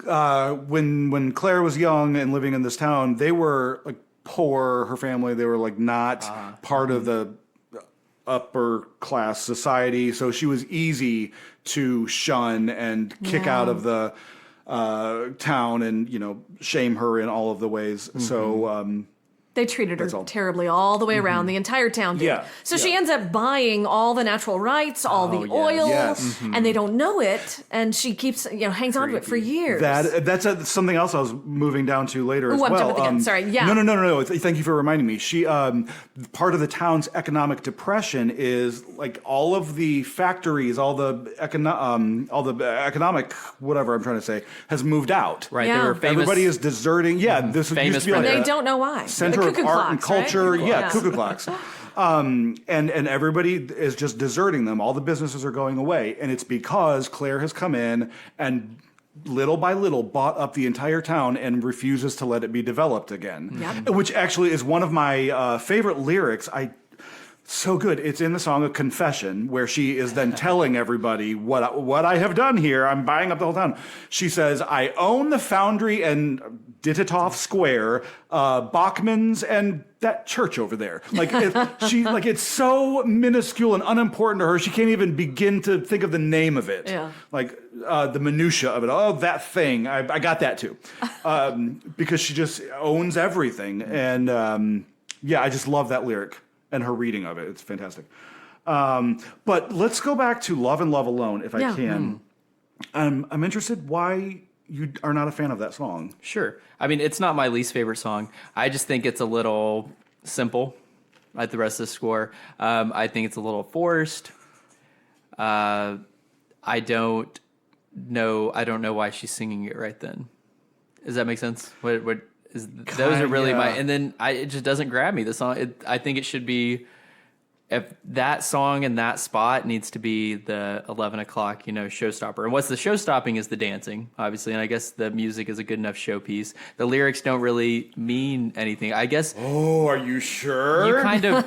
when Claire was young and living in this town, they were like poor. Her family, they were like not part of the upper class society, so she was easy to shun and kick out of the town and shame her in all of the ways. So they treated her terribly all the way around. The entire town did. Yeah. So she ends up buying all the natural rights, all the oil, and they don't know it. And she keeps, hangs on to it for years. That's something else I was moving down to later as I'm well. jumping the gun. Sorry. Yeah. No. Thank you for reminding me. She part of the town's economic depression is like all of the factories, all the economic whatever I'm trying to say has moved out. Right. Yeah. They were famous. Everybody is deserting. Yeah. This Famous used to be like And they don't know why. Center of Cuckoo art and clocks, culture. right? Yeah, cuckoo clocks. And everybody is just deserting them. All the businesses are going away. And it's because Claire has come in and little by little bought up the entire town and refuses to let it be developed again. Yep. Which actually is one of my favorite lyrics. So good. It's in the song A Confession, where she is then telling everybody what I have done here. I'm buying up the whole town. She says, I own the foundry and Dittitoff Square, Bachman's and that church over there. It's so minuscule and unimportant to her, she can't even begin to think of the name of it. Yeah. The minutia of it. Oh, that thing. I got that too. Because she just owns everything. And I just love that lyric. And her reading of it. It's fantastic. But let's go back to Love and Love Alone, if I can. I'm interested why you are not a fan of that song. Sure. I mean, it's not my least favorite song. I just think it's a little simple, like the rest of the score. I think it's a little forced. I don't know why she's singing it right then. Does that make sense? Those are really and then it just doesn't grab me. The song, I think it should be, if that song and that spot needs to be the 11 o'clock, showstopper. And what's the showstopping is the dancing, obviously. And I guess the music is a good enough showpiece. The lyrics don't really mean anything. I guess. Oh, are you sure? You kind of.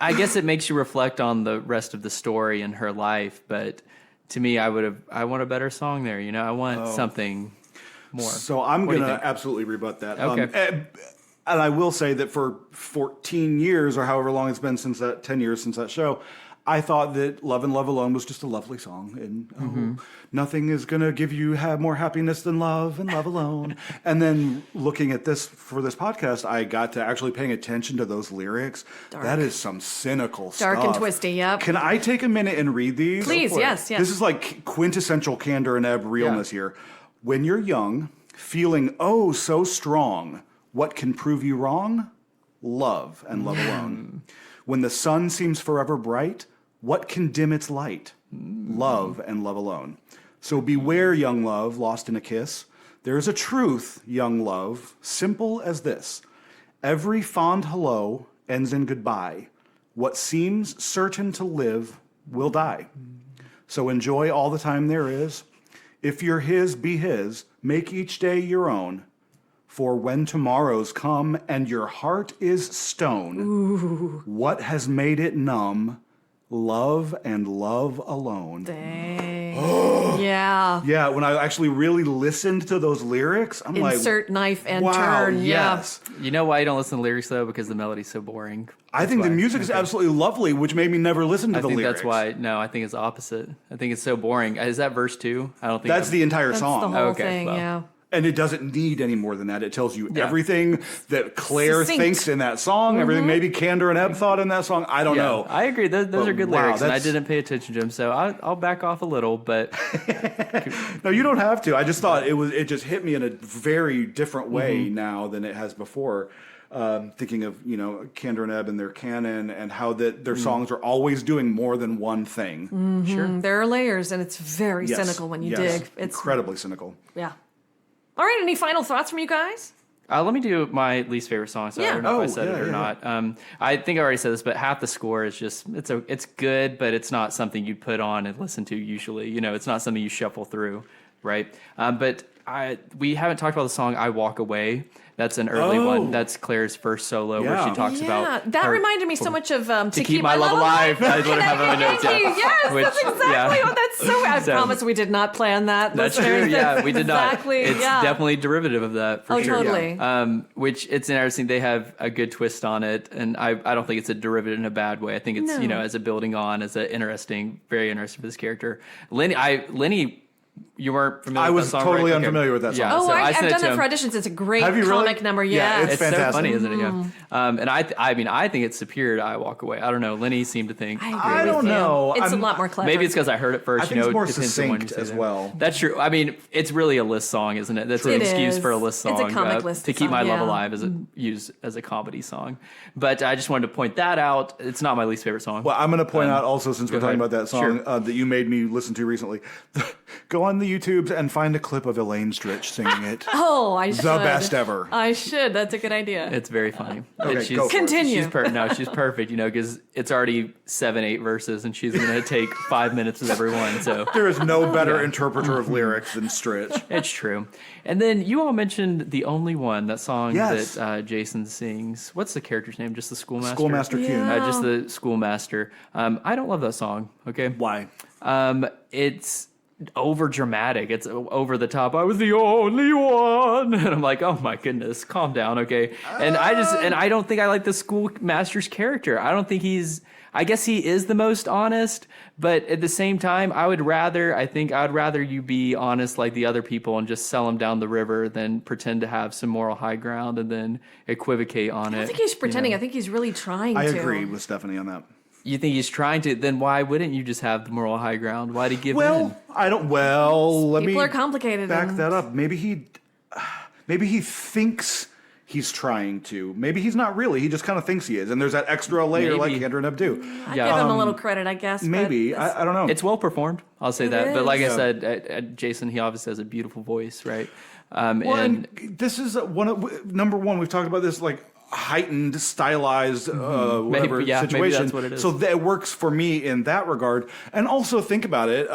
I guess it makes you reflect on the rest of the story and her life. But to me, I want a better song there. I want something more. So I'm going to absolutely rebut that. Okay. And I will say that for 14 years or however long it's been 10 years since that show, I thought that Love and Love Alone was just a lovely song. And nothing is going to give you more happiness than love and love alone. And then looking at this for this podcast, I got to actually paying attention to those lyrics. Dark. That is some cynical stuff. Dark and twisty, yep. Can I take a minute and read these? Please, yes. This is like quintessential Kander and Ebb realness here. When you're young, feeling oh so strong, what can prove you wrong? Love and love alone. When the sun seems forever bright, what can dim its light? Love and love alone. So beware, young love, lost in a kiss. There is a truth, young love, simple as this. Every fond hello ends in goodbye. What seems certain to live will die. So enjoy all the time there is. If you're his, be his. Make each day your own. For when tomorrows come and your heart is stone, what has made it numb? Love and love alone. Dang. Yeah. Yeah, when I actually really listened to those lyrics, I'm like, insert knife and wow, turn. yes. You know why you don't listen to lyrics, though? Because the melody's so boring. I think the music is absolutely lovely, which made me never listen to the lyrics. That's why. No, I think it's opposite. I think it's so boring. Is that verse 2? I don't think that's the entire That's song. the whole thing, yeah. And it doesn't need any more than that. It tells you everything that Claire Succinct. thinks in that song, everything maybe Kander and Ebb thought in that song. I don't know. I agree. Those are good lyrics, and I that's- didn't pay attention to them, so I'll back off a little, but... No, you don't have to. I just thought it just hit me in a very different way now than it has before. Thinking of, Kander and Ebb and their canon and how their songs are always doing more than one thing. Sure. There are layers, and it's very cynical when you dig. It's incredibly cynical. Yeah. All right, any final thoughts from you guys? Let me do my least favorite song, so I don't know if I said it or not. I think I already said this, but half the score is just, it's good, but it's not something you'd put on and listen to usually. It's not something you shuffle through, right? But we haven't talked about the song "I Walk Away." That's an early one. That's Claire's first solo where she talks about. That reminded me so much of To Keep My Love Alive. I would have on my notes. Yes, that's exactly what that's so. I promise we did not plan that. That's true. Yeah, we did not. Exactly. It's definitely derivative of that for sure. Totally. Which it's interesting. They have a good twist on it, and I don't think it's a derivative in a bad way. I think it's as a building on, as a very interesting for this character. Lenny. You weren't familiar with that song, I was totally right? unfamiliar with that song. Yeah, Oh, so I've done that that for auditions. It's a great Have you really? comic number. Yeah, Yes. it's fantastic. So funny, isn't it? Yeah. And I think it's superior to I Walk Away. I don't know. Lenny seemed to think. I don't know. It's a lot more clever. Maybe it's because I heard it first. I think it's more depends on succinct when you say as that. well. That's true. I mean, it's really a list song, isn't it? That's an excuse for a list song. It's a comic list To Keep song, My Love yeah. Alive is used as a comedy song. But I just wanted to point that out. It's not my least favorite song. Well, I'm going to point out also, since we're talking about that song Sure. that you made me listen to recently, go on the YouTubes and find a clip of Elaine Stritch singing it. Oh, I should. The best ever. I should. That's a good idea. It's very funny. Okay, go for it. Continue. She's perfect, because it's already 7-8 verses, and she's going to take 5 minutes with every one. So There is no better interpreter of lyrics than Stritch. it's true. And then you all mentioned The Only One, that song Yes. that Jason sings. What's the character's name? Just the schoolmaster? Schoolmaster Kuhn. Just the schoolmaster. I don't love that song, okay? Why? It's over dramatic. It's over the top. I was the only one, and I'm like, oh my goodness, calm down, okay? And I don't think I like the schoolmaster's character. I don't think I guess he is the most honest, but at the same time, I'd rather you be honest like the other people and just sell him down the river than pretend to have some moral high ground and then equivocate on it. I don't think he's pretending. I think he's really trying I to. agree with Stephanie on that. You think he's trying to? Then why wouldn't you just have the moral high ground? Why'd he give in? Let me People are complicated. back that up. Maybe he thinks he's trying to. Maybe he's not really. He just kind of thinks he is. And there's that extra layer like Kander and Abdu. I give him a little credit, I guess. Maybe. I don't know. It's well performed. I'll say that. It But like is. I said, Jason, he obviously has a beautiful voice, right? And this is number one. We've talked about this heightened, stylized, whatever maybe situation. that's what it is. So that works for me in that regard. And also think about it.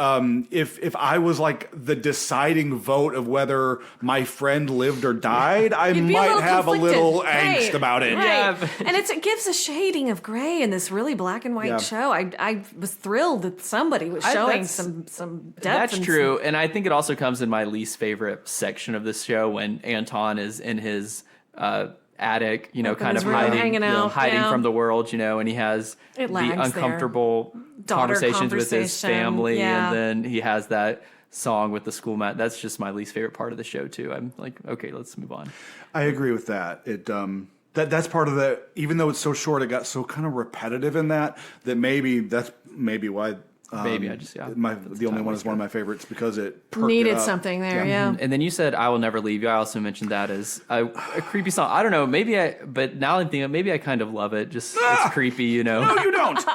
If I was the deciding vote of whether my friend lived or died, I might have a little angst about it. Right. Yeah. And it gives a shading of gray in this really black and white show. I was thrilled that somebody was showing some depth. That's true. And I think it also comes in my least favorite section of this show when Anton is in his attic, kind of hiding from the world, and he has the uncomfortable conversations with his family, and then he has that song with the schoolmat. That's just my least favorite part of the show too. I'm like, okay, let's move on. I agree with that. That's part of the. Even though it's so short, it got so kind of repetitive in that that's maybe why. Maybe I just the only one is one of my favorites because it needed something there. Yeah. And then you said "I Will Never Leave You." I also mentioned that as a creepy song. I don't know. But now I'm thinking maybe I kind of love it. Just it's creepy, No, you don't.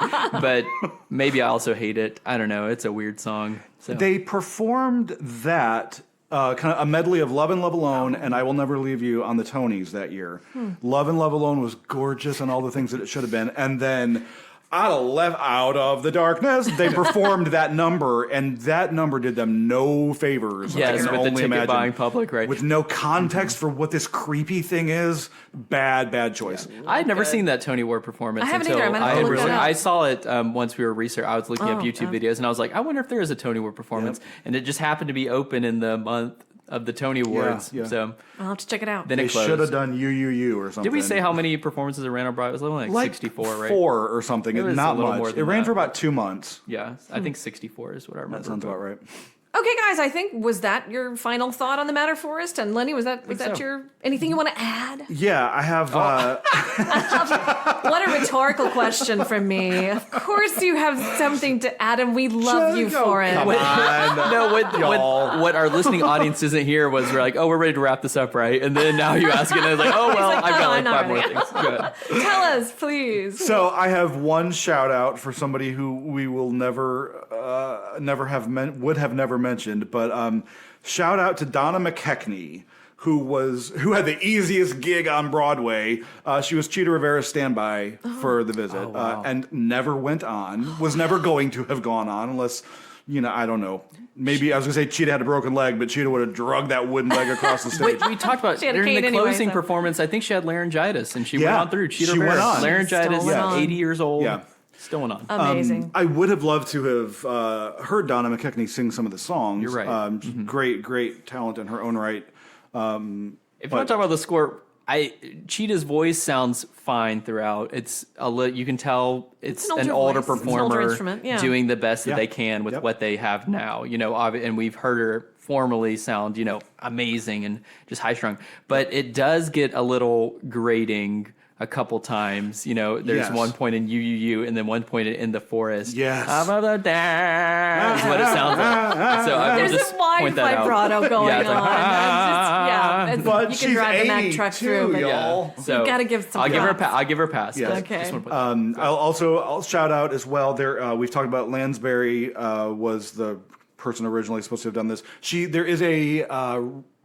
But maybe I also hate it. I don't know. It's a weird song. So. They performed that. Kind of a medley of Love and Love Alone and I Will Never Leave You on the Tonys that year. Love and Love Alone was gorgeous and all the things that it should have been. And then out of the darkness, they performed that number, and that number did them no favors. Yes, with the ticket buying public, right? With no context for what this creepy thing is. Bad choice. Yeah. I had never seen that Tony Ward performance. I haven't until either. I look that up. I saw it once we were researching. I was looking up YouTube videos, and I was like, I wonder if there is a Tony Ward performance. Yep. And it just happened to be open in the month of the Tony Awards. Yeah. So I'll have to check it out. Then they should have done You or something. Did we say how many performances it ran on Broadway? It was only like 64, right? 4 or something. It was not a little much. more It than ran that. for about 2 months. Yeah, I think 64 is what I remember. That sounds about right. Okay, guys, I think, was that your final thought on the matter, Forrest? And Lenny, was that your, anything you want to add? Yeah, I have... What a rhetorical question from me. Of course you have something to add, and we love you for it. Come on. No, what our listening audience isn't here was we're like, oh, we're ready to wrap this up, right? And then now you ask it, and it's like, oh, well, like, I've got no, like 5 not more really. things. Go ahead. Tell us, please. So I have one shout out for somebody who we will never would have never mentioned, but shout out to Donna McKechnie, who had the easiest gig on Broadway. She was Cheetah Rivera's standby for The Visit, wow. and never went on. Was never going to have gone on unless, I don't know. Maybe I was gonna say Cheetah had a broken leg, but Cheetah would have dragged that wooden leg across the stage. We talked about She had a during cane the anyway, closing so. performance. I think she had laryngitis, and she went Yeah, on through. Cheetah she went Rivera, on. laryngitis, Still went on. 80 years old. Yeah. Still went on. Amazing. I would have loved to have heard Donna McKechnie sing some of the songs. You're right. Great talent in her own right. If you want to talk about the score, Cheetah's voice sounds fine throughout. It's you can tell it's an older voice. It's an performer older instrument, yeah. doing the best that Yeah. they can with Yep. what they have now. And we've heard her formally sound, amazing and just high strung. But it does get a little grating a couple times. There's Yes. one point in you, and then one point in the Forest. Yes. Is what it sounds like. So I will There's just a wide point that out. vibrato going Yeah, it's like, on. But you she's can drive the Mack 80 truck too, through, but y'all. So you've got to give some I'll give her props. I'll give her a pass. Yes. but Okay. just wanna put- I'll shout out as well. There, we've talked about Lansbury was the person originally supposed to have done this. There is a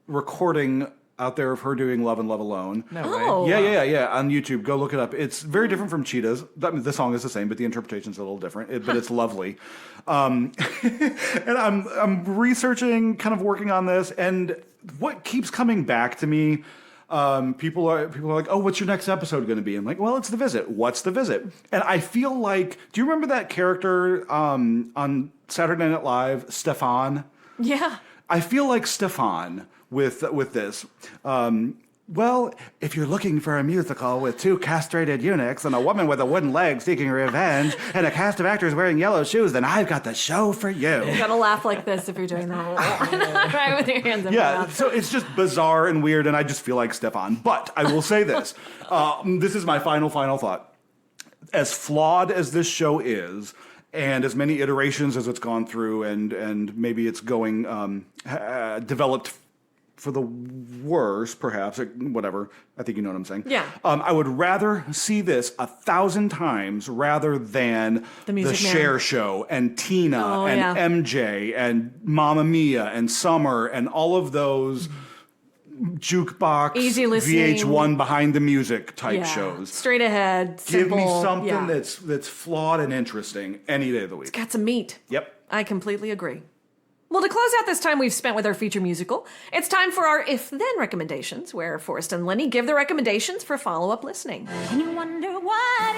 recording out there of her doing "Love and Love Alone." Oh. Yeah, on YouTube. Go look it up. It's very different from Cheetah's. The song is the same, but the interpretation's a little different. But it's lovely. And I'm researching, kind of working on this, and what keeps coming back to me. People are like, "Oh, what's your next episode going to be?" I'm like, "Well, it's The Visit." What's The Visit? And I feel like, do you remember that character on Saturday Night Live, Stefan? Yeah. I feel like Stefan with this. Well, if you're looking for a musical with two castrated eunuchs and a woman with a wooden leg seeking revenge and a cast of actors wearing yellow shoes, then I've got the show for you. You gotta laugh like this if you're doing that. Right, with your hands in your Yeah, mouth. so it's just bizarre and weird, and I just feel like Stefan. But I will say this. This is my final thought. As flawed as this show is, and as many iterations as it's gone through, and maybe it's going developed for the worse, perhaps, whatever. I think you know what I'm saying. Yeah. I would rather see this 1,000 times rather than the Music Man. Cher Show and Tina and yeah. MJ and Mamma Mia and Summer and all of those jukebox, Easy listening. VH1 behind the music type Yeah. shows. Straight ahead, Give simple. me something yeah. that's flawed and interesting any day of the week. Got some meat. Yep. I completely agree. Well, to close out this time we've spent with our feature musical, it's time for our If Then recommendations, where Forrest and Lenny give the recommendations for follow-up listening. And you wonder what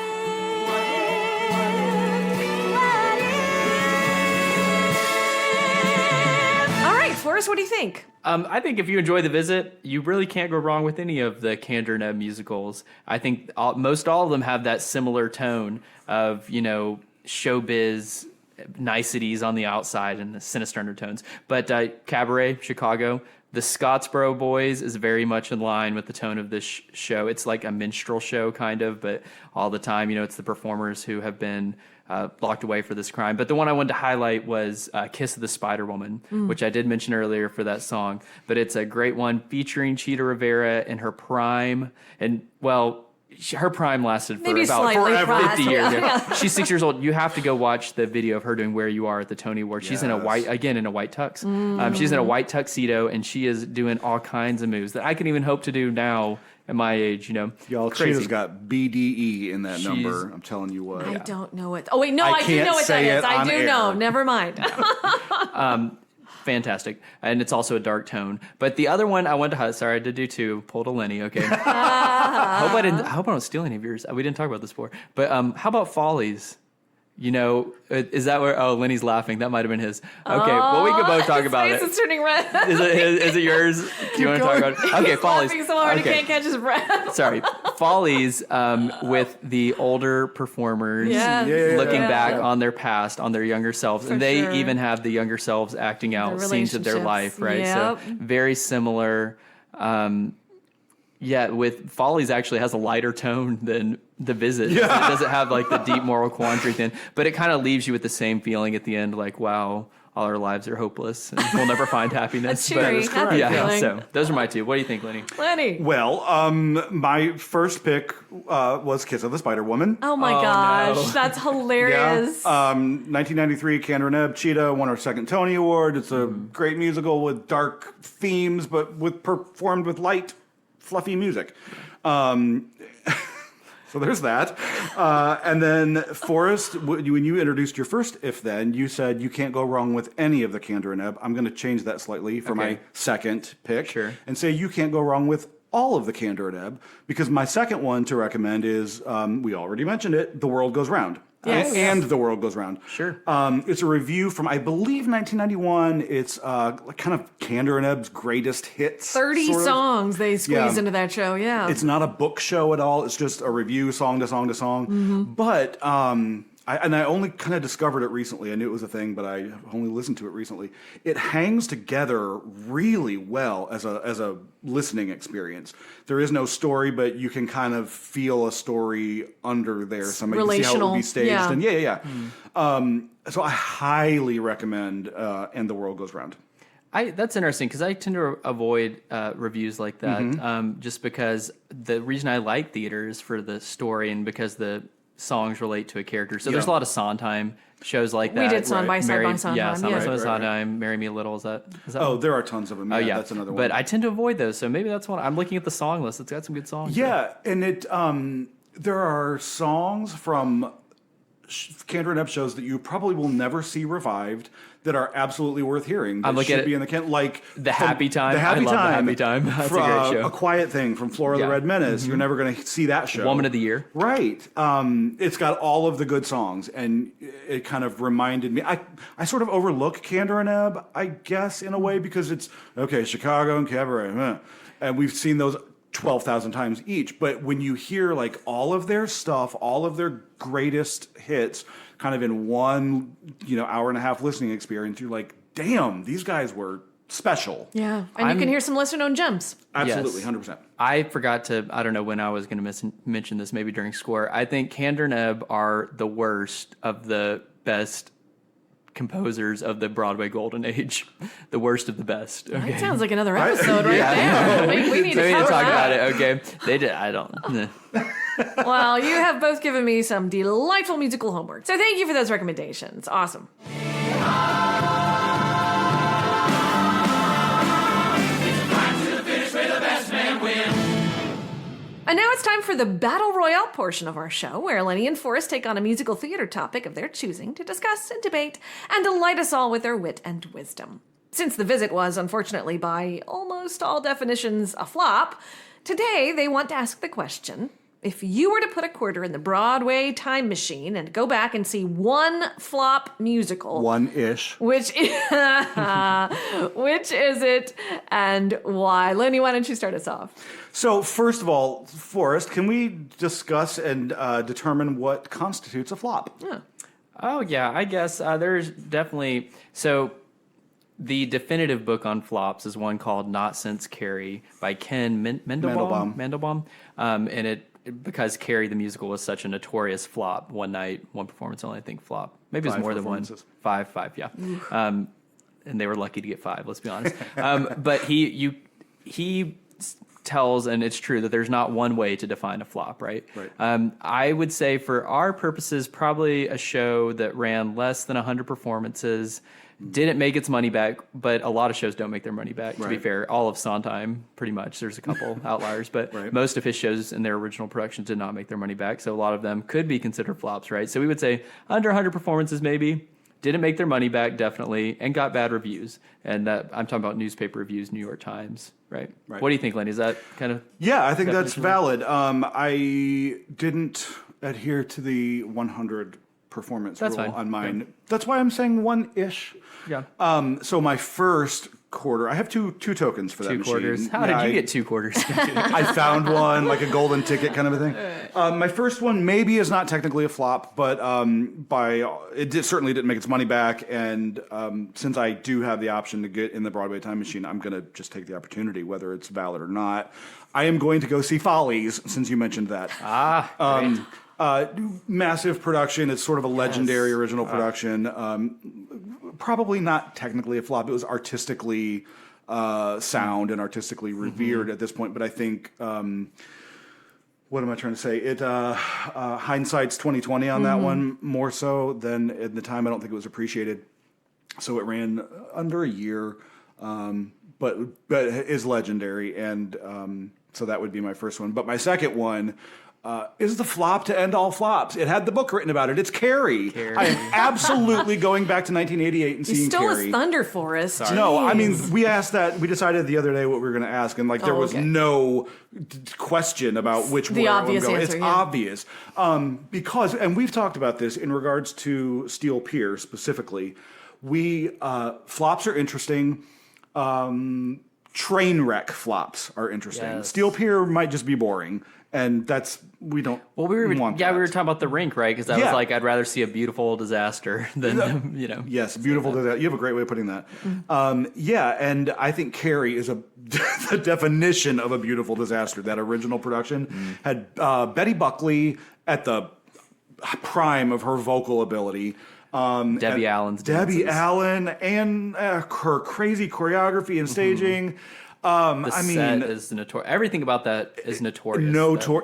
All right, Forrest, what do you think? I think if you enjoy The Visit, you really can't go wrong with any of the Kander and Ebb musicals. I think most all of them have that similar tone of, showbiz niceties on the outside and the sinister undertones. But Cabaret, Chicago, the Scottsboro Boys is very much in line with the tone of this show. It's like a minstrel show, kind of, but all the time, it's the performers who have been locked away for this crime. But the one I wanted to highlight was Kiss of the Spider Woman, which I did mention earlier for that song. But it's a great one featuring Cheetah Rivera in her prime. And, well, her prime lasted for Maybe about slightly 50 past, years. yeah. She's 6 years old. You have to go watch the video of her doing Where You Are at the Tony Awards. She's in a white tux. She's in a white tuxedo, and she is doing all kinds of moves that I can even hope to do now at my age, Y'all, Crazy. Cheetah's got BDE in that She's- number. I'm telling you what. I don't know it. Oh, wait, no, I I do can't know what that say is. it I on do air. know. Never mind. Fantastic. And it's also a dark tone. But the other one I wanted to highlight, sorry, I did do two. Pull to Lenny, okay. I hope I don't steal any of yours. We didn't talk about this before. But how about Follies? Is that where? Oh, Lenny's laughing. That might have been his. Okay, well, we could both talk about His it. face is turning red. Is it yours? Do you want to talk about it? Okay, He's Follies. laughing so hard Okay. he can't catch his breath. Sorry, Follies with the older performers Yes. looking Yeah. back on their past, on their younger selves. For and they sure. even have the younger selves acting out Their scenes of their relationships. life, right? So Yep. very similar. With Follies actually has a lighter tone than The Visit. Yeah. It doesn't have like the deep moral quandary thing, but it kind of leaves you with the same feeling at the end, like, wow, all our lives are hopeless and we'll never find happiness. A cheery, happy feeling. So those are my two. What do you think, Lenny? Lenny. Well, my first pick was Kiss of the Spider Woman. Oh my gosh, that's hilarious. 1993, Kander and Ebb, Cheetah won her second Tony Award. It's a great musical with dark themes, but performed with light, fluffy music. So there's that. And then, Forrest, when you introduced your first If Then, you said you can't go wrong with any of the Kander and Ebb. I'm going to change that slightly for my second pick and say you can't go wrong with all of the Kander and Ebb, because my second one to recommend is, we already mentioned it, The World Goes Round. Yes. And The World Goes Round. Sure. It's a review from, I believe, 1991. It's kind of Kander and Ebb's greatest hits. 30 songs they squeeze into that show, yeah. It's not a book show at all. It's just a review, song to song to song. But I only kind of discovered it recently. I knew it was a thing, but I only listened to it recently. It hangs together really well as a listening experience. There is no story, but you can kind of feel a story under there. Somebody can see how it would be staged. And so I highly recommend And the World Goes Round. That's interesting because I tend to avoid reviews like that just because the reason I like theater is for the story and because the songs relate to a character. So there's a lot of Sondheim shows like that. We did Song by Side by Sondheim. Yeah, Song by Side by Sondheim, Marry Me a Little. Is that Oh, there are tons of them. Yeah, that's another one. But I tend to avoid those. So maybe that's one. I'm looking at the song list. It's got some good songs. Yeah, and it there are songs from Kander and Ebb shows that you probably will never see revived that are absolutely worth hearing. That should be in the like The Happy Time. The Happy I love Time. The Happy Time. That's a great show. A Quiet Thing from Flora the Red Menace. You're never going to see that show. Woman of the Year. Right. It's got all of the good songs, and it kind of reminded me. I sort of overlook Kander and Ebb, I guess, in a way, because it's Chicago and Cabaret, and we've seen those 12,000 times each. But when you hear like all of their stuff, all of their greatest hits, kind of in one, hour and a half listening experience, you're like, damn, these guys were special. Yeah, and you can hear some lesser-known gems. Absolutely, 100%. I forgot to, I don't know when I was going to mention this, maybe during Score. I think Kander and Ebb are the worst of the best composers of the Broadway Golden Age. The worst of the best. Okay. That sounds like another episode there. We need to talk about that. it. Okay. They did. I don't. Well, you have both given me some delightful musical homework. So thank you for those recommendations. Awesome. And now it's time for the Battle Royale portion of our show, where Lenny and Forrest take on a musical theater topic of their choosing to discuss and debate and delight us all with their wit and wisdom. Since the visit was, unfortunately, by almost all definitions, a flop, today they want to ask the question: if you were to put a quarter in the Broadway time machine and go back and see one flop musical... One-ish. Which is it and why? Lenny, why don't you start us off? So, first of all, Forrest, can we discuss and determine what constitutes a flop? Yeah. Oh, yeah, I guess there's definitely... So, the definitive book on flops is one called Not Since Carrie by Ken Mandelbaum. And because Carrie the musical was such a notorious flop, one night, one performance only, I think, flop. Maybe it was more than one. Five, yeah. And they were lucky to get 5, let's be honest. But he tells, and it's true, that there's not one way to define a flop, right? I would say for our purposes, probably a show that ran less than 100 performances, didn't make its money back, but a lot of shows don't make their money back, to be fair. All of Sondheim, pretty much. There's a couple outliers, but most of his shows in their original productions did not make their money back, so a lot of them could be considered flops, right? So we would say under 100 performances maybe, didn't make their money back, definitely, and got bad reviews. And that I'm talking about newspaper reviews, New York Times, right? What do you think, Lenny? Is that kind of... Yeah, I think that's valid. I didn't adhere to the 100 performance rule on mine. Yeah. That's why I'm saying one-ish. Yeah. So my first quarter, I have two tokens for that machine. 2 quarters. How did you get 2 quarters? I found one, like a golden ticket kind of a thing. My first one maybe is not technically a flop, but it certainly didn't make its money back. And since I do have the option to get in the Broadway time machine, I'm going to just take the opportunity, whether it's valid or not. I am going to go see Follies, since you mentioned that. Massive production. It's sort of a legendary original production. Probably not technically a flop. It was artistically sound and artistically revered at this point. But I think, what am I trying to say? Hindsight's 20/20 on that one, more so than at the time. I don't think it was appreciated. So it ran under a year, but is legendary and. So that would be my first one. But my second one is the flop to end all flops. It had the book written about it. It's Carrie. I am absolutely going back to 1988 and seeing Carrie. You stole Carrie. his thunder, Forrest. Sorry. No, I mean, we decided the other day what we were going to ask, and there was no question about which way I'm going. Answer, it's obvious. Because, and we've talked about this in regards to Steel Pier specifically, flops are interesting. Train wreck flops are interesting. Yes. Steel Pier might just be boring. And we don't want that. Yeah, we were talking about the rink, right? Because I was like, I'd rather see a beautiful disaster than, Yes, beautiful disaster. You have a great way of putting that. And I think Carrie is the definition of a beautiful disaster. That original production had Betty Buckley at the prime of her vocal ability. Debbie Allen and her crazy choreography and staging. Set is notorious. Everything about that is notorious.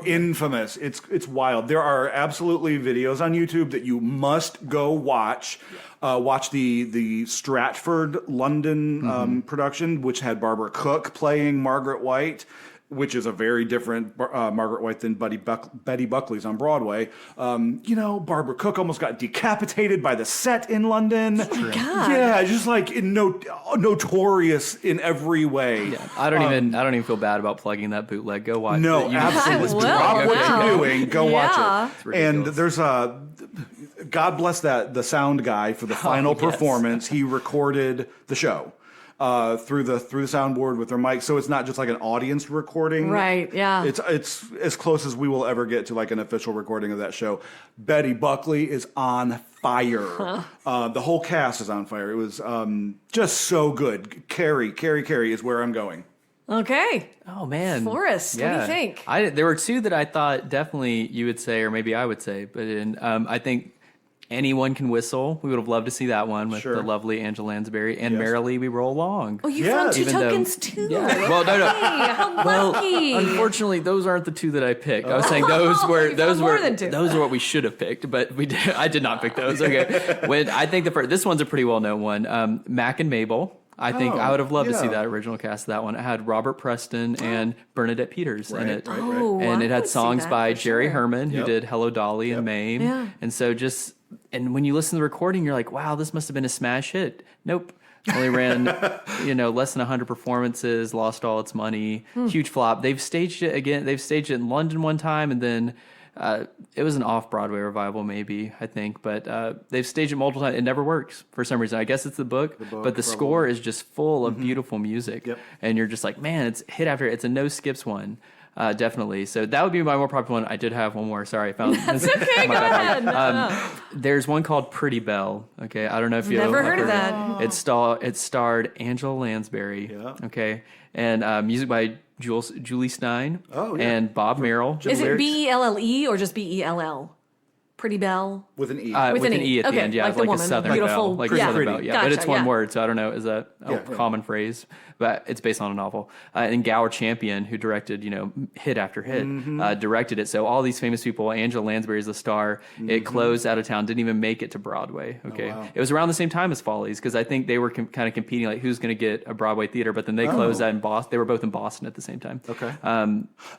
Infamous. It's wild. There are absolutely videos on YouTube that you must go watch. Watch the Stratford, London production, which had Barbara Cook playing Margaret White, which is a very different Margaret White than Betty Buckley's on Broadway. Barbara Cook almost got decapitated by the set in London. Oh my God. Yeah, just like notorious in every way. Yeah, I don't even feel bad about plugging that bootleg. Go watch. No, absolutely. Drop what you're doing. Go watch it. And there's God bless the sound guy for the final performance. He recorded the show. Through the soundboard with their mic, so it's not just like an audience recording. Right, yeah. It's as close as we will ever get to like an official recording of that show. Betty Buckley is on fire. The whole cast is on fire. It was just so good. Carrie is where I'm going. Okay. Oh, man. Forrest, what do you think? There were two that I thought definitely you would say, or maybe I would say, but I think Anyone Can Whistle. We would have loved to see that one with the lovely Angela Lansbury. And Merrily We Roll Along. Oh, you found two tokens too. Yeah. Well, no. How lucky. Unfortunately, those aren't the two that I picked. I was saying those were what we should have picked, but I did not pick those. Okay. I think this one's a pretty well-known one. Mac and Mabel. I think I would have loved to see that original cast of that one. It had Robert Preston and Bernadette Peters in it. And it had songs by Jerry Herman, who did Hello Dolly and Mame. Yeah. And so and when you listen to the recording, you're like, wow, this must have been a smash hit. Nope. Only ran, less than 100 performances, lost all its money. Huge flop. They've staged it again. They've staged it in London one time, and then it was an off-Broadway revival, maybe, I think. But they've staged it multiple times. It never works for some reason. I guess it's the book but the score is just full of beautiful music. Yep. And you're just like, man, it's hit after it's a no-skips one. Definitely. So that would be my more popular one. I did have one more. Sorry, I found That's okay. Go ahead. No. There's one called Pretty Belle. Okay, I don't know if you never heard of that. It starred Angela Lansbury. Yeah. Okay, and music by Julie Stein. Oh, yeah. And Bob Merrill. Is it Belle or just Bell? Pretty Belle with an E. With an E at the end, yeah, like a Southern beautiful, belle, like a Southern belle, yeah. Gotcha, but it's one word, so I don't know. Is that a common phrase? But it's based on a novel. And Gower Champion, who directed, hit after hit, directed it. So all these famous people. Angela Lansbury is the star. It closed out of town, didn't even make it to Broadway. Okay, it was around the same time as Follies because I think they were kind of competing, like who's going to get a Broadway theater. But then they closed that in Boston. They were both in Boston at the same time. Okay.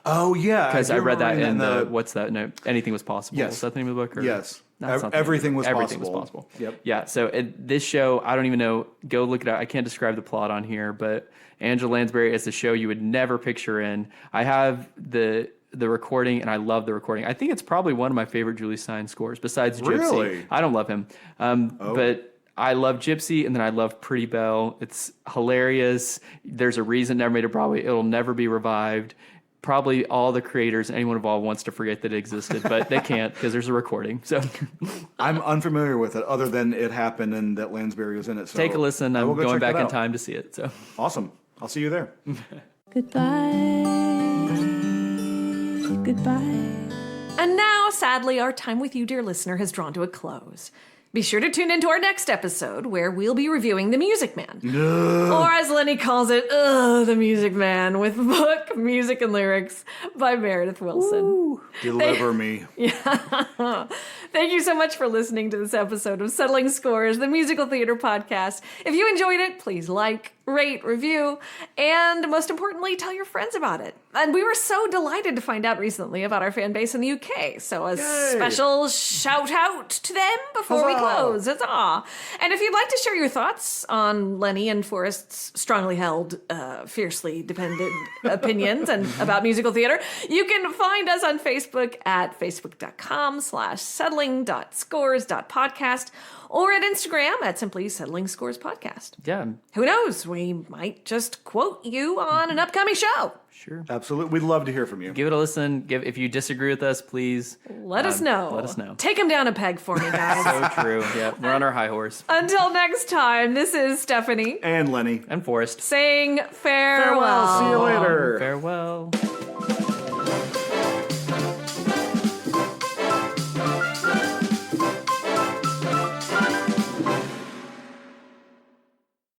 Because I read that in the what's that? No, Anything Was Possible. Yes. Is that the name of the book? Or? Yes. Everything was possible. Yep. Yeah. So this show, I don't even know. Go look it up. I can't describe the plot on here, but Angela Lansbury is a show you would never picture in. I have the recording, and I love the recording. I think it's probably one of my favorite Julie Stein scores, besides Gypsy. Really? I don't love him, but I love Gypsy, and then I love Pretty Belle. It's hilarious. There's a reason it never made it Broadway. It'll never be revived. Probably all the creators, anyone involved wants to forget that it existed, but they can't because there's a recording. So I'm unfamiliar with it, other than it happened and that Lansbury was in it. So take a listen. I'm going back in time to see it. So awesome! I'll see you there. Goodbye. And now, sadly, our time with you, dear listener, has drawn to a close. Be sure to tune into our next episode where we'll be reviewing The Music Man. Or as Lenny calls it, The Music Man, with book, music, and lyrics by Meredith Wilson. Ooh. Deliver me. Yeah. Thank you so much for listening to this episode of Settling Scores, the musical theater podcast. If you enjoyed it, please like, rate, review, and most importantly, tell your friends about it. And we were so delighted to find out recently about our fan base in the UK. So a special shout out to them before we close. Huzzah! And if you'd like to share your thoughts on Lenny and Forrest's strongly held, fiercely dependent opinions and about musical theater, you can find us on Facebook at facebook.com/settling.scores.podcast or at Instagram at simply Settling Scores Podcast. Yeah. Who knows? We might just quote you on an upcoming show. Sure. Absolutely. We'd love to hear from you. Give it a listen. If you disagree with us, please let us know. Let us know. Take him down a peg for me, guys. So true. Yeah, we're on our high horse. Until next time, this is Stephanie. And Lenny. And Forrest. Saying farewell. See you later. Farewell.